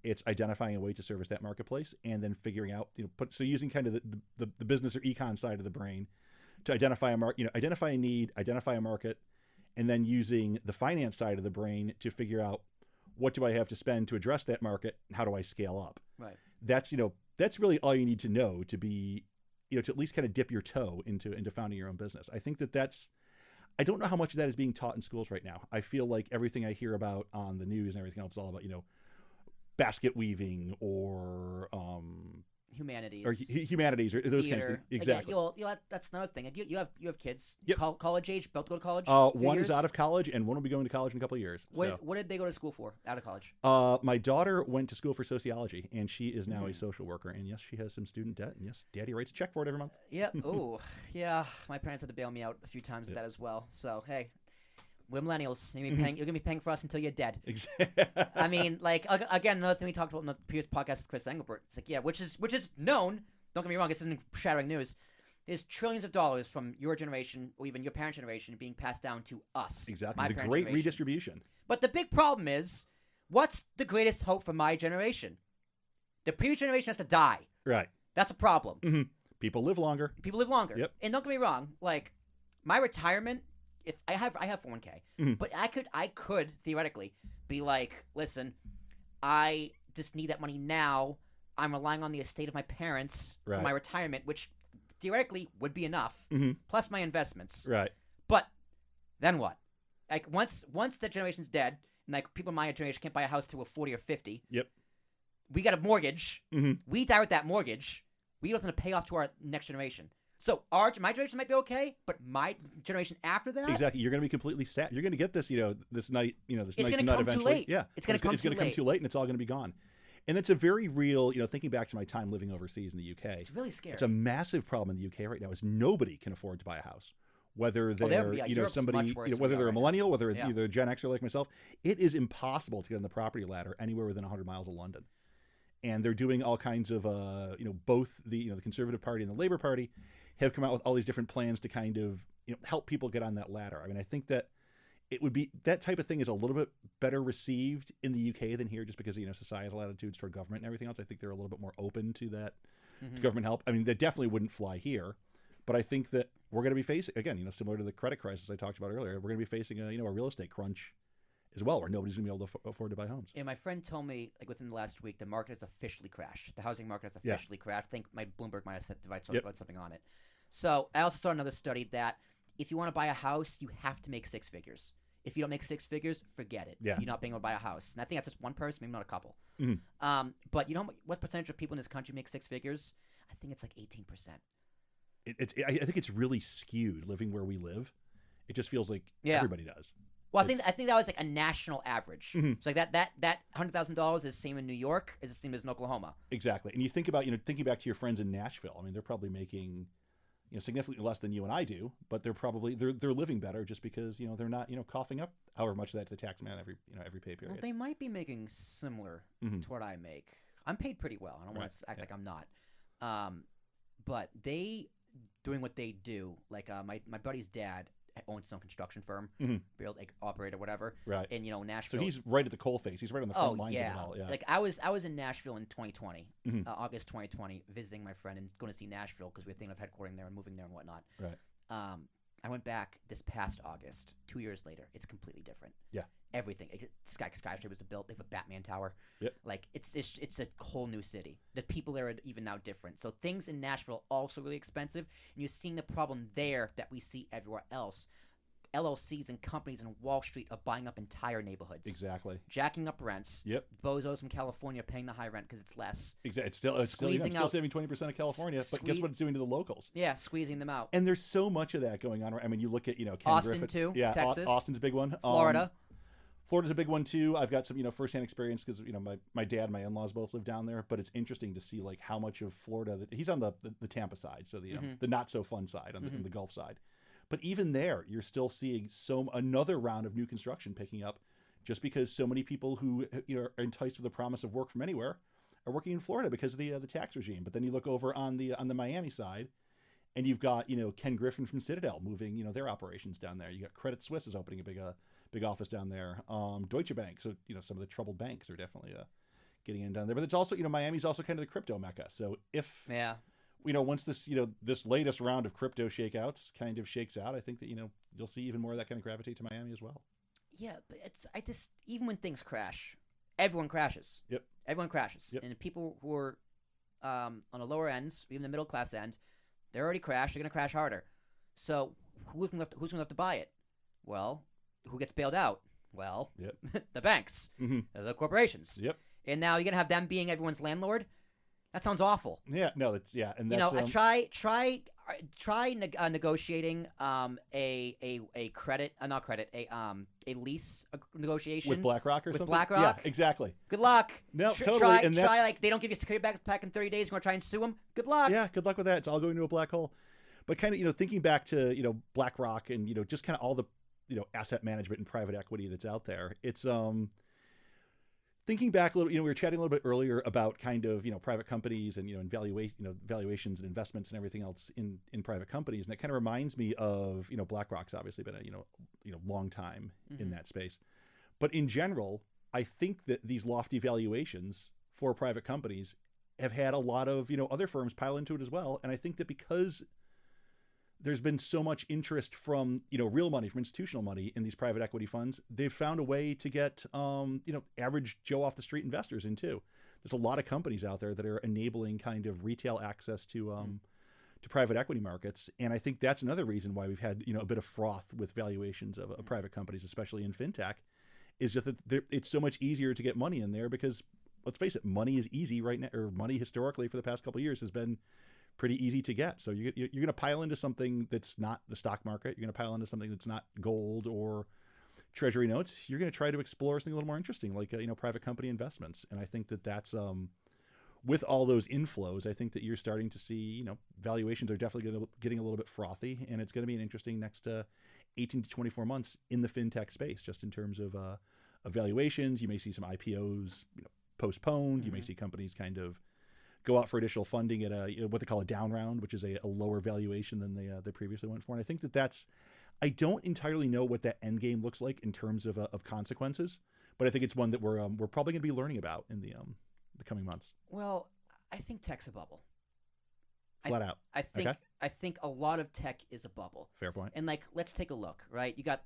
it's identifying a way to service that marketplace, and then figuring out so using kind of the business or econ side of the brain to identify identify a need, identify a market, and then using the finance side of the brain to figure out what do I have to spend to address that market and how do I scale up. Right. That's that's really all you need to know to be to at least kind of dip your toe into founding your own business. I think I don't know how much of that is being taught in schools right now. I feel like everything I hear about on the news and everything else is all about, basket weaving or humanities or humanities or those kinds of things. Exactly. That's another thing. You have kids, yep. College age, about to go to college. One is out of college, and one will be going to college in a couple of years. What did they go to school for out of college? My daughter went to school for sociology, and she is now a social worker. And yes, she has some student debt. And yes, Daddy writes a check for it every month. Yep. Oh, yeah. My parents had to bail me out a few times with that as well. So hey. We're millennials. You're gonna be paying for us until you're dead. Exactly. I mean, like again, another thing we talked about in the previous podcast with Chris Engelbert. It's like, yeah, which is known. Don't get me wrong. This isn't shattering news. There's trillions of dollars from your generation or even your parents' generation being passed down to us. Exactly. The great redistribution. But the big problem is, what's the greatest hope for my generation? The previous generation has to die. Right. That's a problem. Mm-hmm. People live longer. Yep. And don't get me wrong. Like my retirement. If I have 401k, but I could theoretically be like, listen, I just need that money now. I'm relying on the estate of my parents for my retirement, which theoretically would be enough, plus my investments. Right. But then what? Like once that generation's dead, and like people in my generation can't buy a house till we're 40 or 50. Yep. We got a mortgage. We die with that mortgage. We don't have to pay off to our next generation. So my generation might be okay, but my generation after that, exactly, you're going to be completely sad. You're going to get this, this night, this nice nut eventually. Too late. Yeah, it's going to come too late, and it's all going to be gone. And it's a very real, thinking back to my time living overseas in the UK. It's really scary. It's a massive problem in the UK right now. Is nobody can afford to buy a house, whether they're somebody, whether they're a millennial, whether they're a Gen Xer like myself. It is impossible to get on the property ladder anywhere within 100 miles of London. And they're doing all kinds of, both the Conservative Party and the Labour Party have come out with all these different plans to kind of help people get on that ladder. I mean, I think that it would be that type of thing is a little bit better received in the UK than here, just because societal attitudes toward government and everything else. I think they're a little bit more open to that to government help. I mean, that definitely wouldn't fly here, but I think that we're going to be facing again, similar to the credit crisis I talked about earlier. We're going to be facing a real estate crunch as well, where nobody's going to be able to afford to buy homes. And my friend told me, like within the last week, the market has officially crashed. The housing market has officially crashed. I think my Bloomberg might have said something on it. So I also saw another study that if you want to buy a house, you have to make six figures. If you don't make six figures, forget it. Yeah. You're not being able to buy a house. And I think that's just one person, maybe not a couple. Mm-hmm. But you know what percentage of people in this country make six figures? I think it's like 18%. I think it's really skewed living where we live. It just feels like everybody does. Well, I think that was like a national average. Mm-hmm. So like that $100,000 is the same in New York as the same as in Oklahoma. Exactly. And you think about, thinking back to your friends in Nashville. I mean, they're probably making, significantly less than you and I do, but they're probably they're living better just because, they're not, coughing up however much that to the tax man every pay period. Well, they might be making similar to what I make. I'm paid pretty well. I don't want to act like I'm not. But they doing what they do, like my buddy's dad owns his own construction firm, build like operator, whatever. Right. And Nashville. So he's right at the coalface. He's right on the front lines of it all. Yeah. Like I was in Nashville in 2020, August 2020, visiting my friend and going to see Nashville because we were thinking of headquartering there and moving there and whatnot. Right. I went back this past August. 2 years later, it's completely different. Yeah. Everything. Skyscrapers are built. They have a Batman tower. Yep. Like it's a whole new city. The people there are even now different. So things in Nashville are also really expensive, and you're seeing the problem there that we see everywhere else. LLCs and companies in Wall Street are buying up entire neighborhoods. Exactly. Jacking up rents. Yep. Bozos from California paying the high rent because it's less. Exactly. It's still saving 20% of California, but guess what it's doing to the locals? Yeah, squeezing them out. And there's so much of that going on. I mean, you look at Ken Austin Griffith, too. Yeah, Texas. Austin's a big one. Florida. Florida's a big one too. I've got some firsthand experience because my dad and my in-laws both live down there. But it's interesting to see like how much of Florida he's on the Tampa side, so the not so fun side on the Gulf side. But even there, you're still seeing another round of new construction picking up, just because so many people who are enticed with the promise of work from anywhere are working in Florida because of the tax regime. But then you look over on the Miami side, and you've got Ken Griffin from Citadel moving their operations down there. You got Credit Suisse is opening a big office down there. Deutsche Bank, so some of the troubled banks are definitely getting in down there. But it's also Miami's also kind of the crypto mecca. So if once this this latest round of crypto shakeouts kind of shakes out, I think that you'll see even more of that kind of gravitate to Miami as well. Yeah, but even when things crash, everyone crashes. Yep. Everyone crashes. Yep. And people who are on the lower ends, even the middle class end, they're already crashed. They're gonna crash harder. So who's gonna have to buy it? Well, who gets bailed out? Well, the banks, the corporations. Yep. And now you're gonna have them being everyone's landlord. That sounds awful. Yeah, no, and that's try negotiating a credit, not credit, a lease negotiation with BlackRock or something. With BlackRock, yeah, exactly. Good luck. No, totally. Try, and like they don't give you security back in 30 days. You're gonna try and sue them. Good luck. Yeah, good luck with that. It's all going to a black hole. But kind of thinking back to BlackRock and just kind of all the asset management and private equity that's out there. It's thinking back a little, we were chatting a little bit earlier about kind of, private companies and, valuations and investments and everything else in private companies. And it kind of reminds me of, BlackRock's obviously been a long time in that space. But in general, I think that these lofty valuations for private companies have had a lot of, other firms pile into it as well. And I think that because there's been so much interest from, real money, from institutional money in these private equity funds, they've found a way to get, average Joe off the street investors in too. There's a lot of companies out there that are enabling kind of retail access to private equity markets. And I think that's another reason why we've had, a bit of froth with valuations of private companies, especially in fintech, is just that it's so much easier to get money in there because, let's face it, money is easy right now, or money historically for the past couple of years has been pretty easy to get. So you're going to pile into something that's not the stock market. You're going to pile into something that's not gold or treasury notes. You're going to try to explore something a little more interesting, like private company investments. And I think that that's with all those inflows, I think that you're starting to see valuations are definitely getting a little bit frothy, and it's going to be an interesting next 18 to 24 months in the fintech space, just in terms of valuations. You may see some IPOs postponed. You may see companies kind of go out for additional funding at what they call a down round, which is a lower valuation than they previously went for. And I think I don't entirely know what that end game looks like in terms of consequences, but I think it's one that we're probably going to be learning about in the coming months. Well, I think tech's a bubble. Flat out. I think a lot of tech is a bubble. Fair point. And let's take a look, right? You got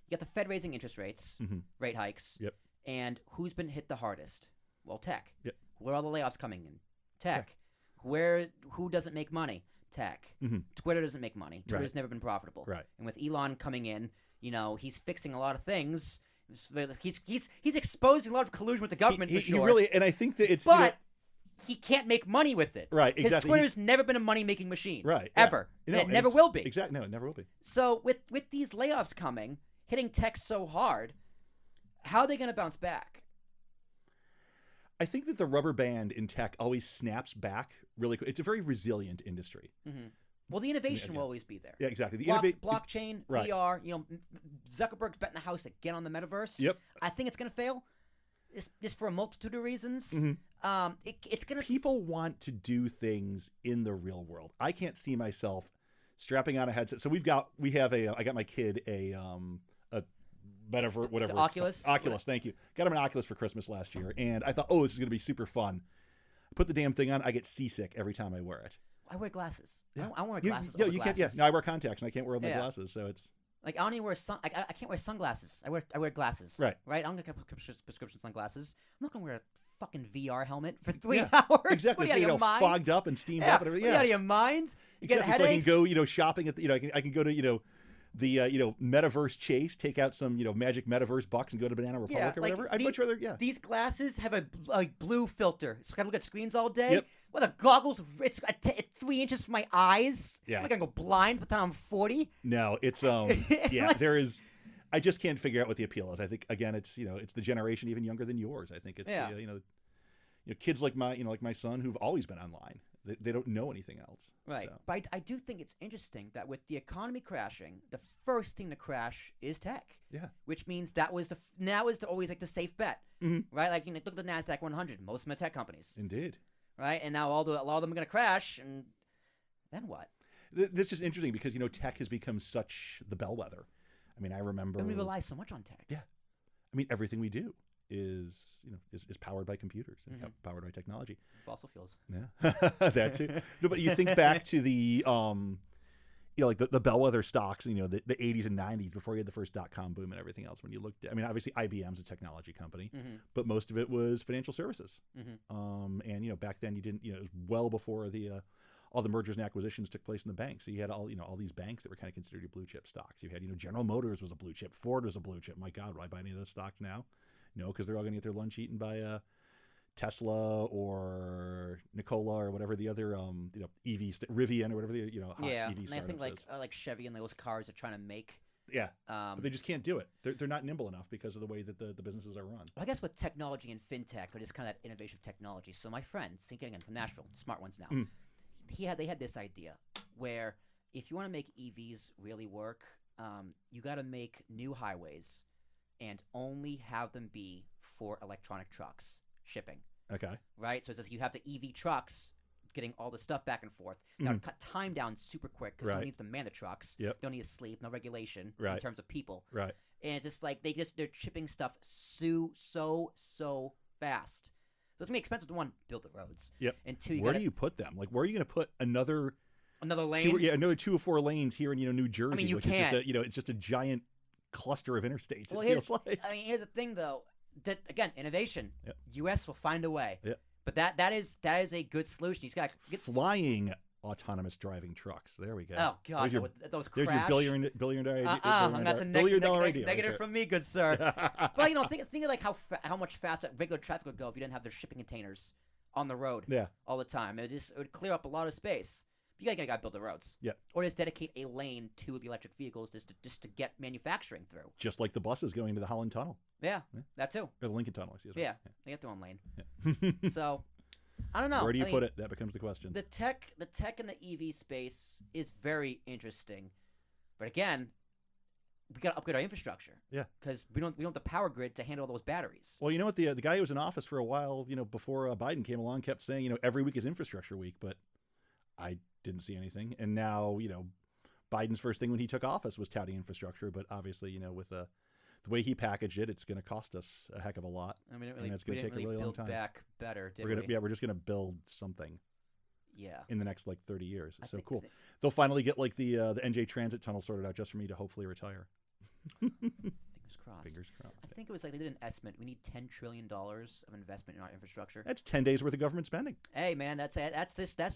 you got the Fed raising interest rates, rate hikes. Yep. And who's been hit the hardest? Well, tech. Yep. Where are all the layoffs coming in? Tech. Who doesn't make money? Tech. Twitter doesn't make money. Twitter's never been profitable. Right. And with Elon coming in, he's fixing a lot of things. He's exposing a lot of collusion with the government for sure. He really, and I think that it's but he can't make money with it. Right, exactly. Because Twitter's never been a money-making machine. Right. Ever. Yeah. And it never will be. Exactly. No, it never will be. So with these layoffs coming, hitting tech so hard, how are they going to bounce back? I think that the rubber band in tech always snaps back really quick. It's a very resilient industry. Well, the innovation will always be there. Yeah, exactly. Blockchain, right. VR. Zuckerberg's betting the house again on the metaverse. Yep. I think it's going to fail. Just for a multitude of reasons. It's going to. People want to do things in the real world. I can't see myself strapping on a headset. So I got my kid a Metaverse, whatever. The Oculus? Oculus, thank you. Got him an Oculus for Christmas last year, and I thought, this is going to be super fun. I put the damn thing on. I get seasick every time I wear it. I wear glasses. Yeah. I wear glasses. You can't. Yeah, no, I wear contacts, and I can't wear my glasses, so it's. Like I don't even wear I can't wear sunglasses. I wear glasses. Right. Right. I'm gonna get prescription sunglasses. I'm not gonna wear a fucking VR helmet for 3 hours. Exactly. What, so, fogged up and steamed up and everything. What, out of your minds? You get a so I headache. can go, shopping at the, I can go to, the Metaverse Chase, take out some magic Metaverse bucks and go to Banana Republic or whatever. I'd much rather These glasses have a blue filter, so I can look at screens all day. Yep. Well, the goggles, it's 3 inches from my eyes. Yeah. I'm not gonna go blind by the time I'm 40. No, it's there is. I just can't figure out what the appeal is. I think again, it's it's the generation even younger than yours. I think it's kids like my son who've always been online. They don't know anything else. Right. So. But I do think it's interesting that with the economy crashing, the first thing to crash is tech. Yeah. Which means now is always like the safe bet. Right? Like look at the NASDAQ 100. Most of them are tech companies. Indeed. Right? And now a lot of them are going to crash, and then what? This is interesting because tech has become such the bellwether. I mean, I remember. And we rely so much on tech. Yeah. I mean, everything we do is powered by computers and powered by technology. Fossil fuels. Yeah, that too. No, but you think back to the like the bellwether stocks, the 80s and 90s before you had the first .com boom and everything else. When you looked, obviously IBM's a technology company, but most of it was financial services. And back then you didn't, it was well before all the mergers and acquisitions took place in the banks. So you had all these banks that were kind of considered your blue chip stocks. You had General Motors was a blue chip, Ford was a blue chip. My God, would I buy any of those stocks now? No, because they're all going to get their lunch eaten by Tesla or Nikola or whatever the other EV Rivian or whatever the hot EV and I think like Chevy and those cars are trying to make. Yeah, but they just can't do it. They're not nimble enough because of the way that the businesses are run. Well, I guess with technology and fintech, or just kind of that innovative technology. So my friends, again from Nashville, smart ones now, they had this idea where if you want to make EVs really work, you got to make new highways and only have them be for electronic trucks shipping. Okay. Right? So it says you have the EV trucks getting all the stuff back and forth. That would cut time down super quick because no one needs to man the trucks. Yep. Don't need to sleep, no regulation Right. in terms of people. Right. And it's just like they're shipping stuff so fast. So it's gonna be expensive to one, build the roads. Yep. And two, where do you put them? Like, where are you going to put another lane? Another 2 or 4 lanes here in New Jersey. I mean, you which can't. Is just it's just a giant cluster of interstates. Well, it feels like. I mean, here's the thing though. That again, innovation. Yep. U.S. will find a way. Yep. But that is a good solution. You just got flying autonomous driving trucks. There we go. Oh God, those crash. There's your billion dollar idea. That's a $billion idea. Negative from me, good sir. But think of like how much faster regular traffic would go if you didn't have their shipping containers on the road. All the time. It would clear up a lot of space. You gotta build the roads. Yeah. Or just dedicate a lane to the electric vehicles just to get manufacturing through. Just like the buses going to the Holland Tunnel. Yeah. That too. Or the Lincoln Tunnel, excuse me. Yeah. They get their own lane. Yeah. So I don't know. Where do you put it? That becomes the question. The tech in the EV space is very interesting. But again, we got to upgrade our infrastructure. Yeah. Because we don't have the power grid to handle all those batteries. Well, you know what? The guy who was in office for a while, before Biden came along, kept saying, every week is infrastructure week, but I didn't see anything. And now, Biden's first thing when he took office was touting infrastructure, but obviously, with the way he packaged it, it's going to cost us a heck of a lot. I mean, and it's going to take a really long time. Back better, did we're just going to build something. Yeah. In the next 30 years. So cool. They'll finally get the NJ Transit tunnel sorted out just for me to hopefully retire. Fingers crossed. Fingers crossed. I think it was like they did an estimate. We need $10 trillion of investment in our infrastructure. That's 10 days worth of government spending. Hey, man, that's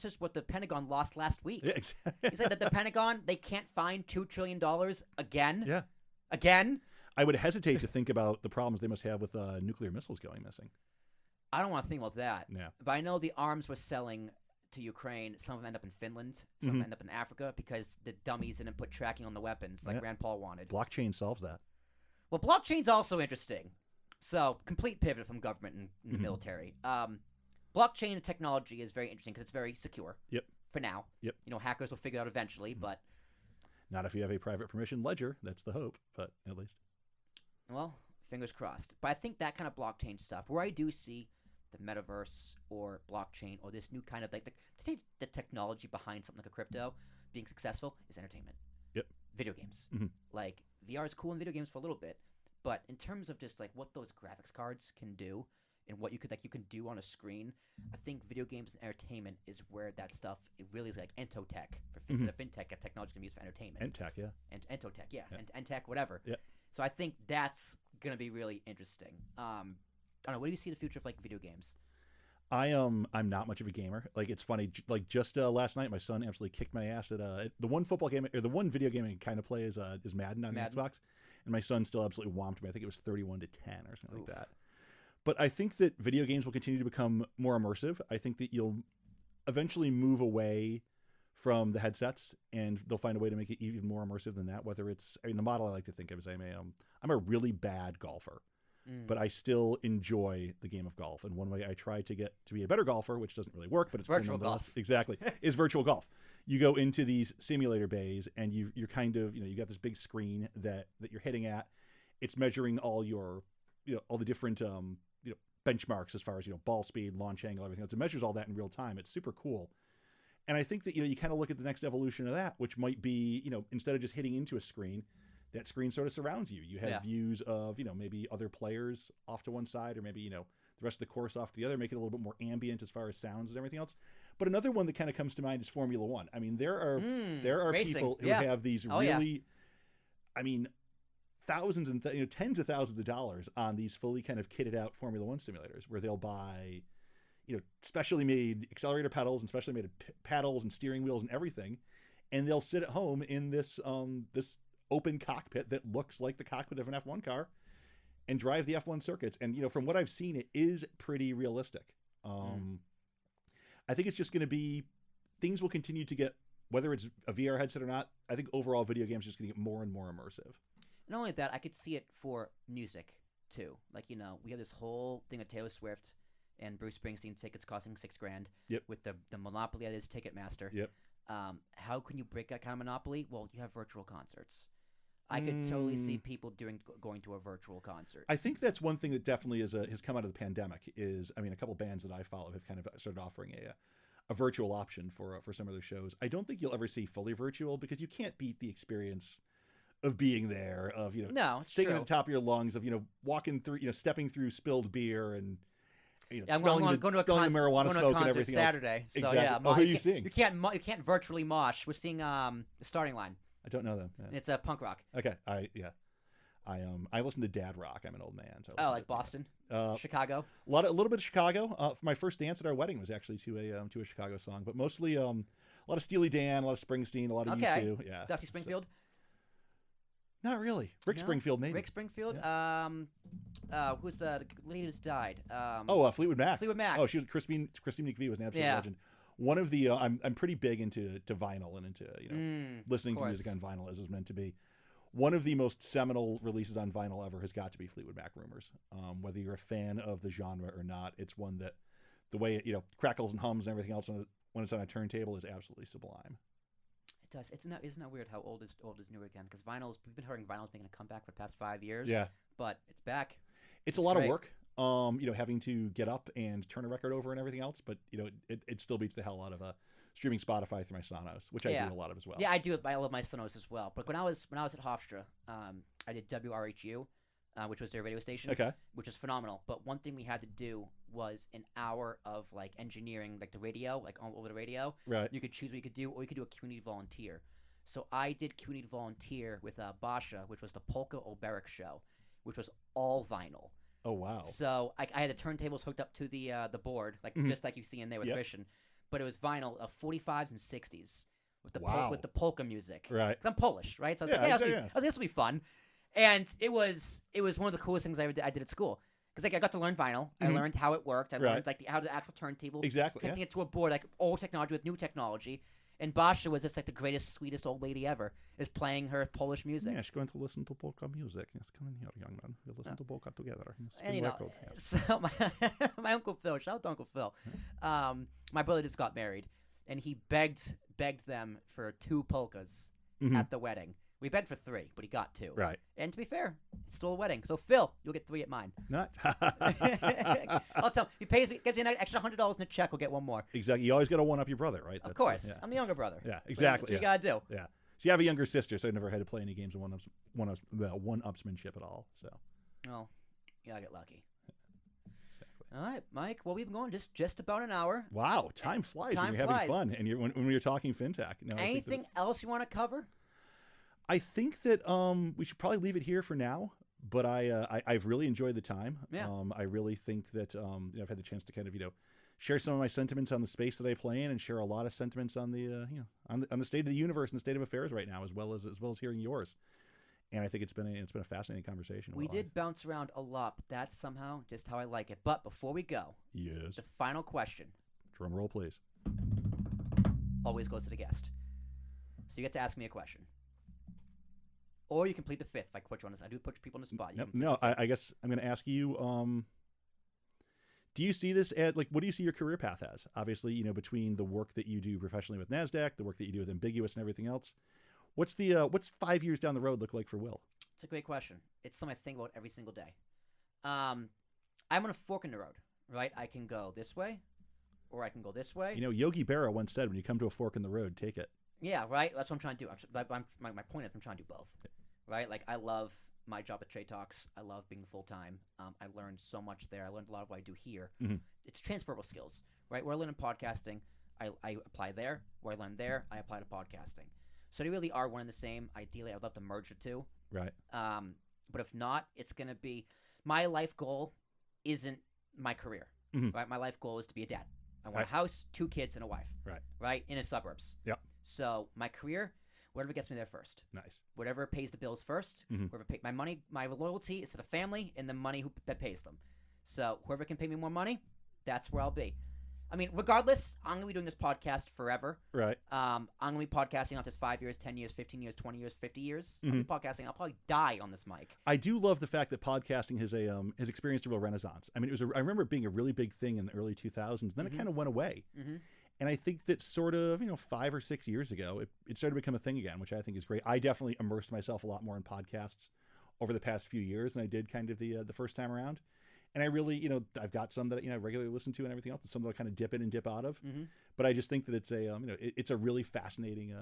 just what the Pentagon lost last week. Yeah, exactly. He said that the Pentagon, they can't find $2 trillion again. Yeah. Again? I would hesitate to think about the problems they must have with nuclear missiles going missing. I don't want to think about that. Yeah. But I know the arms we're selling to Ukraine, some of them end up in Finland, some of them end up in Africa because the dummies didn't put tracking on the weapons like Rand Paul wanted. Blockchain solves that. Well, blockchain's also interesting. So, complete pivot from government and the military. Blockchain technology is very interesting because it's very secure. Yep. For now. Yep. You know, hackers will figure it out eventually, but... Not if you have a private permission ledger. That's the hope, but at least. Well, fingers crossed. But I think that kind of blockchain stuff, where I do see the metaverse or blockchain or this new kind of like the technology behind something like a crypto being successful is entertainment. Yep. Video games. Mm-hmm. Like VR is cool in video games for a little bit, but in terms of just like what those graphics cards can do and what you can do on a screen, I think video games and entertainment is where that stuff it really is like entotech for instead of fintech technology can be used for entertainment. Entech, yeah. And entotech, yeah. And entech, whatever. Yeah. So I think that's gonna be really interesting. I don't know. What do you see the future of like video games? I'm not much of a gamer. Like it's funny. Like just last night, my son absolutely kicked my ass at the one football game or the one video game I kind of play is Madden on the Xbox, and my son still absolutely whomped me. I think it was 31-10 or something like that. But I think that video games will continue to become more immersive. I think that you'll eventually move away from the headsets, and they'll find a way to make it even more immersive than that. Whether it's, I mean, the model I like to think of is I'm a really bad golfer. But I still enjoy the game of golf. And one way I try to get to be a better golfer, which doesn't really work, but it's virtual golf. Exactly. Is virtual golf. You go into these simulator bays and you're kind of, you got this big screen that you're hitting at. It's measuring all your, all the different, benchmarks as far as, ball speed, launch angle, everything else. It measures all that in real time. It's super cool. And I think that, you kind of look at the next evolution of that, which might be, instead of just hitting into a screen, that screen sort of surrounds you. You have views of, maybe other players off to one side or maybe, the rest of the course off to the other, make it a little bit more ambient as far as sounds and everything else. But another one that kind of comes to mind is Formula One. I mean, there are racing. People who have these I mean, thousands and tens of thousands of dollars on these fully kind of kitted out Formula One simulators where they'll buy, specially made accelerator pedals and specially made paddles and steering wheels and everything. And they'll sit at home in this, this open cockpit that looks like the cockpit of an F1 car and drive the F1 circuits. And, from what I've seen, it is pretty realistic. I think it's just going to be, things will continue to get, whether it's a VR headset or not, I think overall video games are just going to get more and more immersive. Not only that, I could see it for music too. Like, we have this whole thing of Taylor Swift and Bruce Springsteen tickets costing $6,000 with the monopoly that is Ticketmaster. Yep. How can you break that kind of monopoly? Well, you have virtual concerts. I could totally see people going to a virtual concert. I think that's one thing that definitely has come out of the pandemic is, a couple bands that I follow have kind of started offering a virtual option for some of their shows. I don't think you'll ever see fully virtual because you can't beat the experience of being there, of, singing at the top of your lungs, of, walking through, stepping through spilled beer and, smelling the marijuana smoke and everything Saturday. else. Exactly. Yeah. Who are you seeing? You can't virtually mosh. We're seeing the Starting Line. I don't know them. Yeah. It's a punk rock. Okay. I listen to dad rock. I'm an old man. So like Boston, Chicago. A little bit of Chicago. For my first dance at our wedding was actually to a Chicago song, but mostly a lot of Steely Dan, a lot of Springsteen, a lot of U2. Yeah. Dusty Springfield. Not really. Rick Springfield, maybe. Rick Springfield. Yeah. Who's the lady who just died? Fleetwood Mac. Fleetwood Mac. Oh, she was Christine McVie was an absolute legend. One of the I'm pretty big into vinyl and into listening to music on vinyl as it was meant to be. One of the most seminal releases on vinyl ever has got to be Fleetwood Mac Rumors. Whether you're a fan of the genre or not, it's one that the way it crackles and hums and everything else when it's on a turntable is absolutely sublime. It does. Isn't that weird how old is new again? Because we've been hearing vinyls making a comeback for the past 5 years. Yeah, but it's back. It's a lot of work. Having to get up and turn a record over and everything else, but it still beats the hell out of streaming Spotify through my Sonos, which I do a lot of as well. Yeah, I do. I love my Sonos as well. But when I was at Hofstra, I did WRHU, which was their radio station. Okay. Which is phenomenal. But one thing we had to do was an hour of engineering, the radio, all over the radio. Right. You could choose what you could do, or you could do a community volunteer. So I did community volunteer with Basha, which was the Polka Oberek show, which was all vinyl. Oh wow. So I had the turntables hooked up to the board, like just like you see in there with Recession, but it was vinyl of 45s and 60s with the with the polka music. Right. 'Cause I'm Polish, right? So I was like, I was like, this will be fun, and it was one of the coolest things I did at school. Because like I got to learn vinyl, I learned how it worked. I learned like how the actual turntable, connecting it to a board, like old technology with new technology. And Basha was just like the greatest, sweetest old lady ever, is playing her Polish music. Yes, going to listen to polka music. Yes, come in here, young man. We'll listen to polka together. And, you know, so my Uncle Phil, shout out to Uncle Phil. My brother just got married, and he begged them for 2 polkas at the wedding. We begged for 3, but he got 2. Right. And to be fair, it's still a wedding. So Phil, you'll get 3 at mine. Not. I'll tell him. He pays me, gives you an extra $100 in a check. We'll get 1 more. Exactly. You always got to one up your brother, right? Of course. I'm the younger brother. Yeah. Exactly. That's what you gotta do. Yeah. See, I have a younger sister, so I never had to play any games of one-upsmanship at all. So. Well, you gotta get lucky. All right, Mike. Well, we've been going just about an hour. Wow, time flies when you're having fun, and when we were talking fintech. No, anything else you want to cover? I think that we should probably leave it here for now. But I've really enjoyed the time. Yeah. I really think that I've had the chance to kind of share some of my sentiments on the space that I play in, and share a lot of sentiments on the on the state of the universe and the state of affairs right now, as well as hearing yours. And I think it's been a fascinating conversation. We did bounce around a lot, but that's somehow just how I like it. But before we go, yes, the final question. Drum roll, please. Always goes to the guest. So you get to ask me a question. Or you can plead the fifth. If I put you on this, I do put people on the spot. No, I guess I'm going to ask you. Do you see this as what do you see your career path as? Obviously, between the work that you do professionally with NASDAQ, the work that you do with Ambiguous, and everything else. What's 5 years down the road look like for Will? It's a great question. It's something I think about every single day. I'm on a fork in the road, right? I can go this way, or I can go this way. Yogi Berra once said, "When you come to a fork in the road, take it." Yeah, right. That's what I'm trying to do. My point is, I'm trying to do both. Right? Like, I love my job at Trade Talks. I love being full-time. I learned so much there. I learned a lot of what I do here. Mm-hmm. It's transferable skills, right? Where I learn in podcasting, I apply there. Where I learn there, I apply to podcasting. So they really are one and the same. Ideally, I'd love to merge the two. Right. But if not, it's going to be – my life goal isn't my career. Mm-hmm. Right? My life goal is to be a dad. I want a house, 2 kids, and a wife. Right. Right? In the suburbs. Yep. So my career – whatever gets me there first. Nice. Whatever pays the bills first. Mm-hmm. Whoever my money, my loyalty is to the family and the money that pays them. So whoever can pay me more money, that's where I'll be. I mean, regardless, I'm gonna be doing this podcast forever. Right. I'm gonna be podcasting not just 5 years, 10 years, 15 years, 20 years, 50 years. Mm-hmm. I'll be podcasting. I'll probably die on this mic. I do love the fact that podcasting has experienced a real renaissance. I mean, I remember it being a really big thing in the early 2000s. Then it kind of went away. Mm-hmm. And I think that sort of, 5 or 6 years ago, it started to become a thing again, which I think is great. I definitely immersed myself a lot more in podcasts over the past few years than I did kind of the first time around. And I really, I've got some that I regularly listen to and everything else, and some that I kind of dip in and dip out of. Mm-hmm. But I just think that it's it's a really fascinating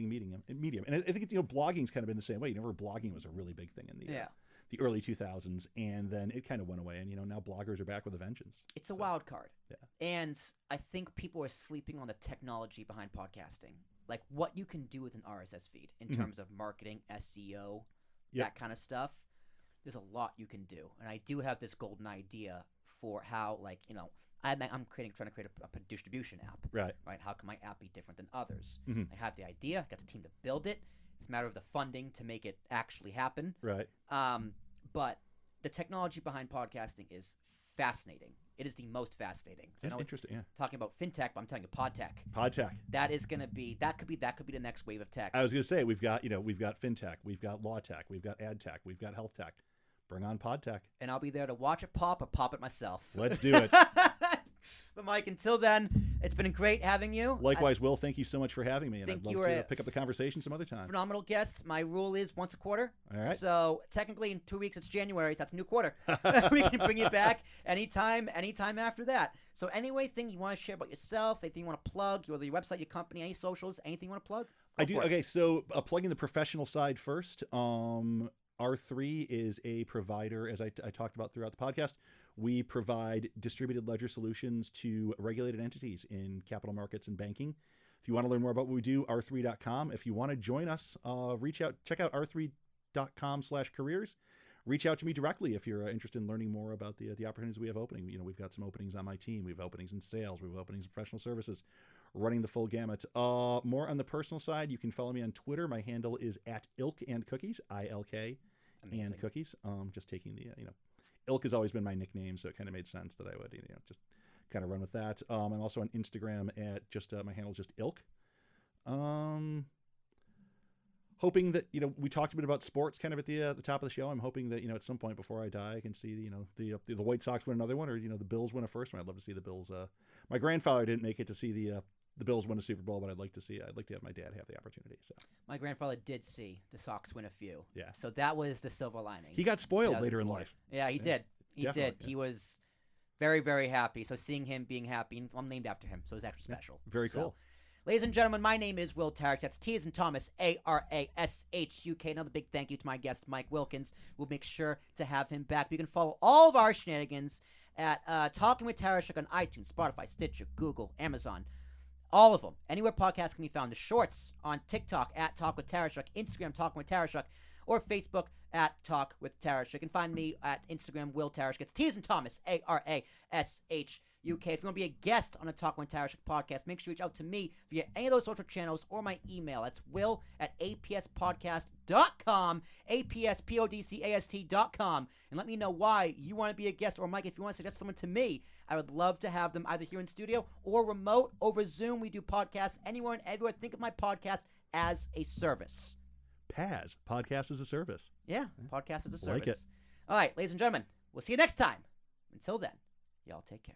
medium. And I think it's blogging's kind of been the same way. Blogging was a really big thing in the early 2000s, and then it kind of went away. And now bloggers are back with a vengeance. It's a wild card. Yeah. And I think people are sleeping on the technology behind podcasting, like what you can do with an RSS feed in terms of marketing, SEO, that kind of stuff. There's a lot you can do, and I do have this golden idea for how, I'm trying to create a distribution app. Right. How can my app be different than others? Mm-hmm. I have the idea. I got the team to build it. It's a matter of the funding to make it actually happen. Right. But the technology behind podcasting is fascinating. It is the most fascinating. So that's interesting. Yeah. Talking about fintech, but I'm telling you, podtech. Podtech. That is going to be that could be the next wave of tech. I was going to say we've got fintech, we've got law tech, we've got ad tech, we've got health tech. Bring on podtech. And I'll be there to watch it pop or pop it myself. Let's do it. But Mike, until then, it's been great having you. Likewise, Will, thank you so much for having me, and I'd love to pick up the conversation some other time. Phenomenal guest. My rule is once a quarter. All right. So technically in 2 weeks it's January, so that's a new quarter. We can bring you back anytime after that. So anything you want to share about yourself, anything you want to plug, whether your website, your company, any socials, anything you want to plug? I do. Okay, so plugging the professional side first. R3 is a provider, as I talked about throughout the podcast. We provide distributed ledger solutions to regulated entities in capital markets and banking If you want to learn more about what we do, r3.com. If you want to join us, check out r3.com/careers. Reach out to me directly if you're interested in learning more about the opportunities we have opening. We've got some openings on my team. We have openings in sales. We have openings in professional services, running the full gamut. More on the personal side, you can follow me on Twitter. My handle is @ilk&cookies, ILK and cookies. Just taking the, Ilk has always been my nickname, so it kind of made sense that I would, just kind of run with that. I'm also on Instagram at my handle is just Ilk. Hoping that, we talked a bit about sports kind of at the top of the show. I'm hoping that, at some point before I die, I can see, the White Sox win another one, or, the Bills win a first one. I'd love to see the Bills. My grandfather didn't make it to see the Bills win a Super Bowl, but I'd like to have my dad have the opportunity. So my grandfather did see the Sox win a few. Yeah. So that was the silver lining. He got spoiled later in life. Yeah, he did. He did. Yeah. He was very, very happy. So seeing him being happy, and I'm named after him, so it was extra special. Very cool. Ladies and gentlemen, my name is Will Tarashuk. That's T as in Thomas, ARASHUK. Another big thank you to my guest, Mike Wilkins. We'll make sure to have him back. You can follow all of our shenanigans at Talking With Tarashuk on iTunes, Spotify, Stitcher, Google, Amazon. All of them. Anywhere podcasts can be found. The shorts on TikTok at Talk With Tarashuk, Instagram Talking With Tarashuk, or Facebook at Talk With Tarashuk. You can find me at Instagram, Will Tarashuk. It's T as in Thomas, ARASHUK. If you want to be a guest on the Talking With Tarashuk podcast, make sure you reach out to me via any of those social channels or my email. That's will@apspodcast.com, apspodcast.com, and let me know why you want to be a guest. Or Mike, if you want to suggest someone to me, I would love to have them either here in studio or remote over Zoom. We do podcasts anywhere and everywhere. Think of my podcast as a service. PAS, podcast as a service. Yeah, podcast as a service. Like it. All right, ladies and gentlemen, we'll see you next time. Until then, y'all take care.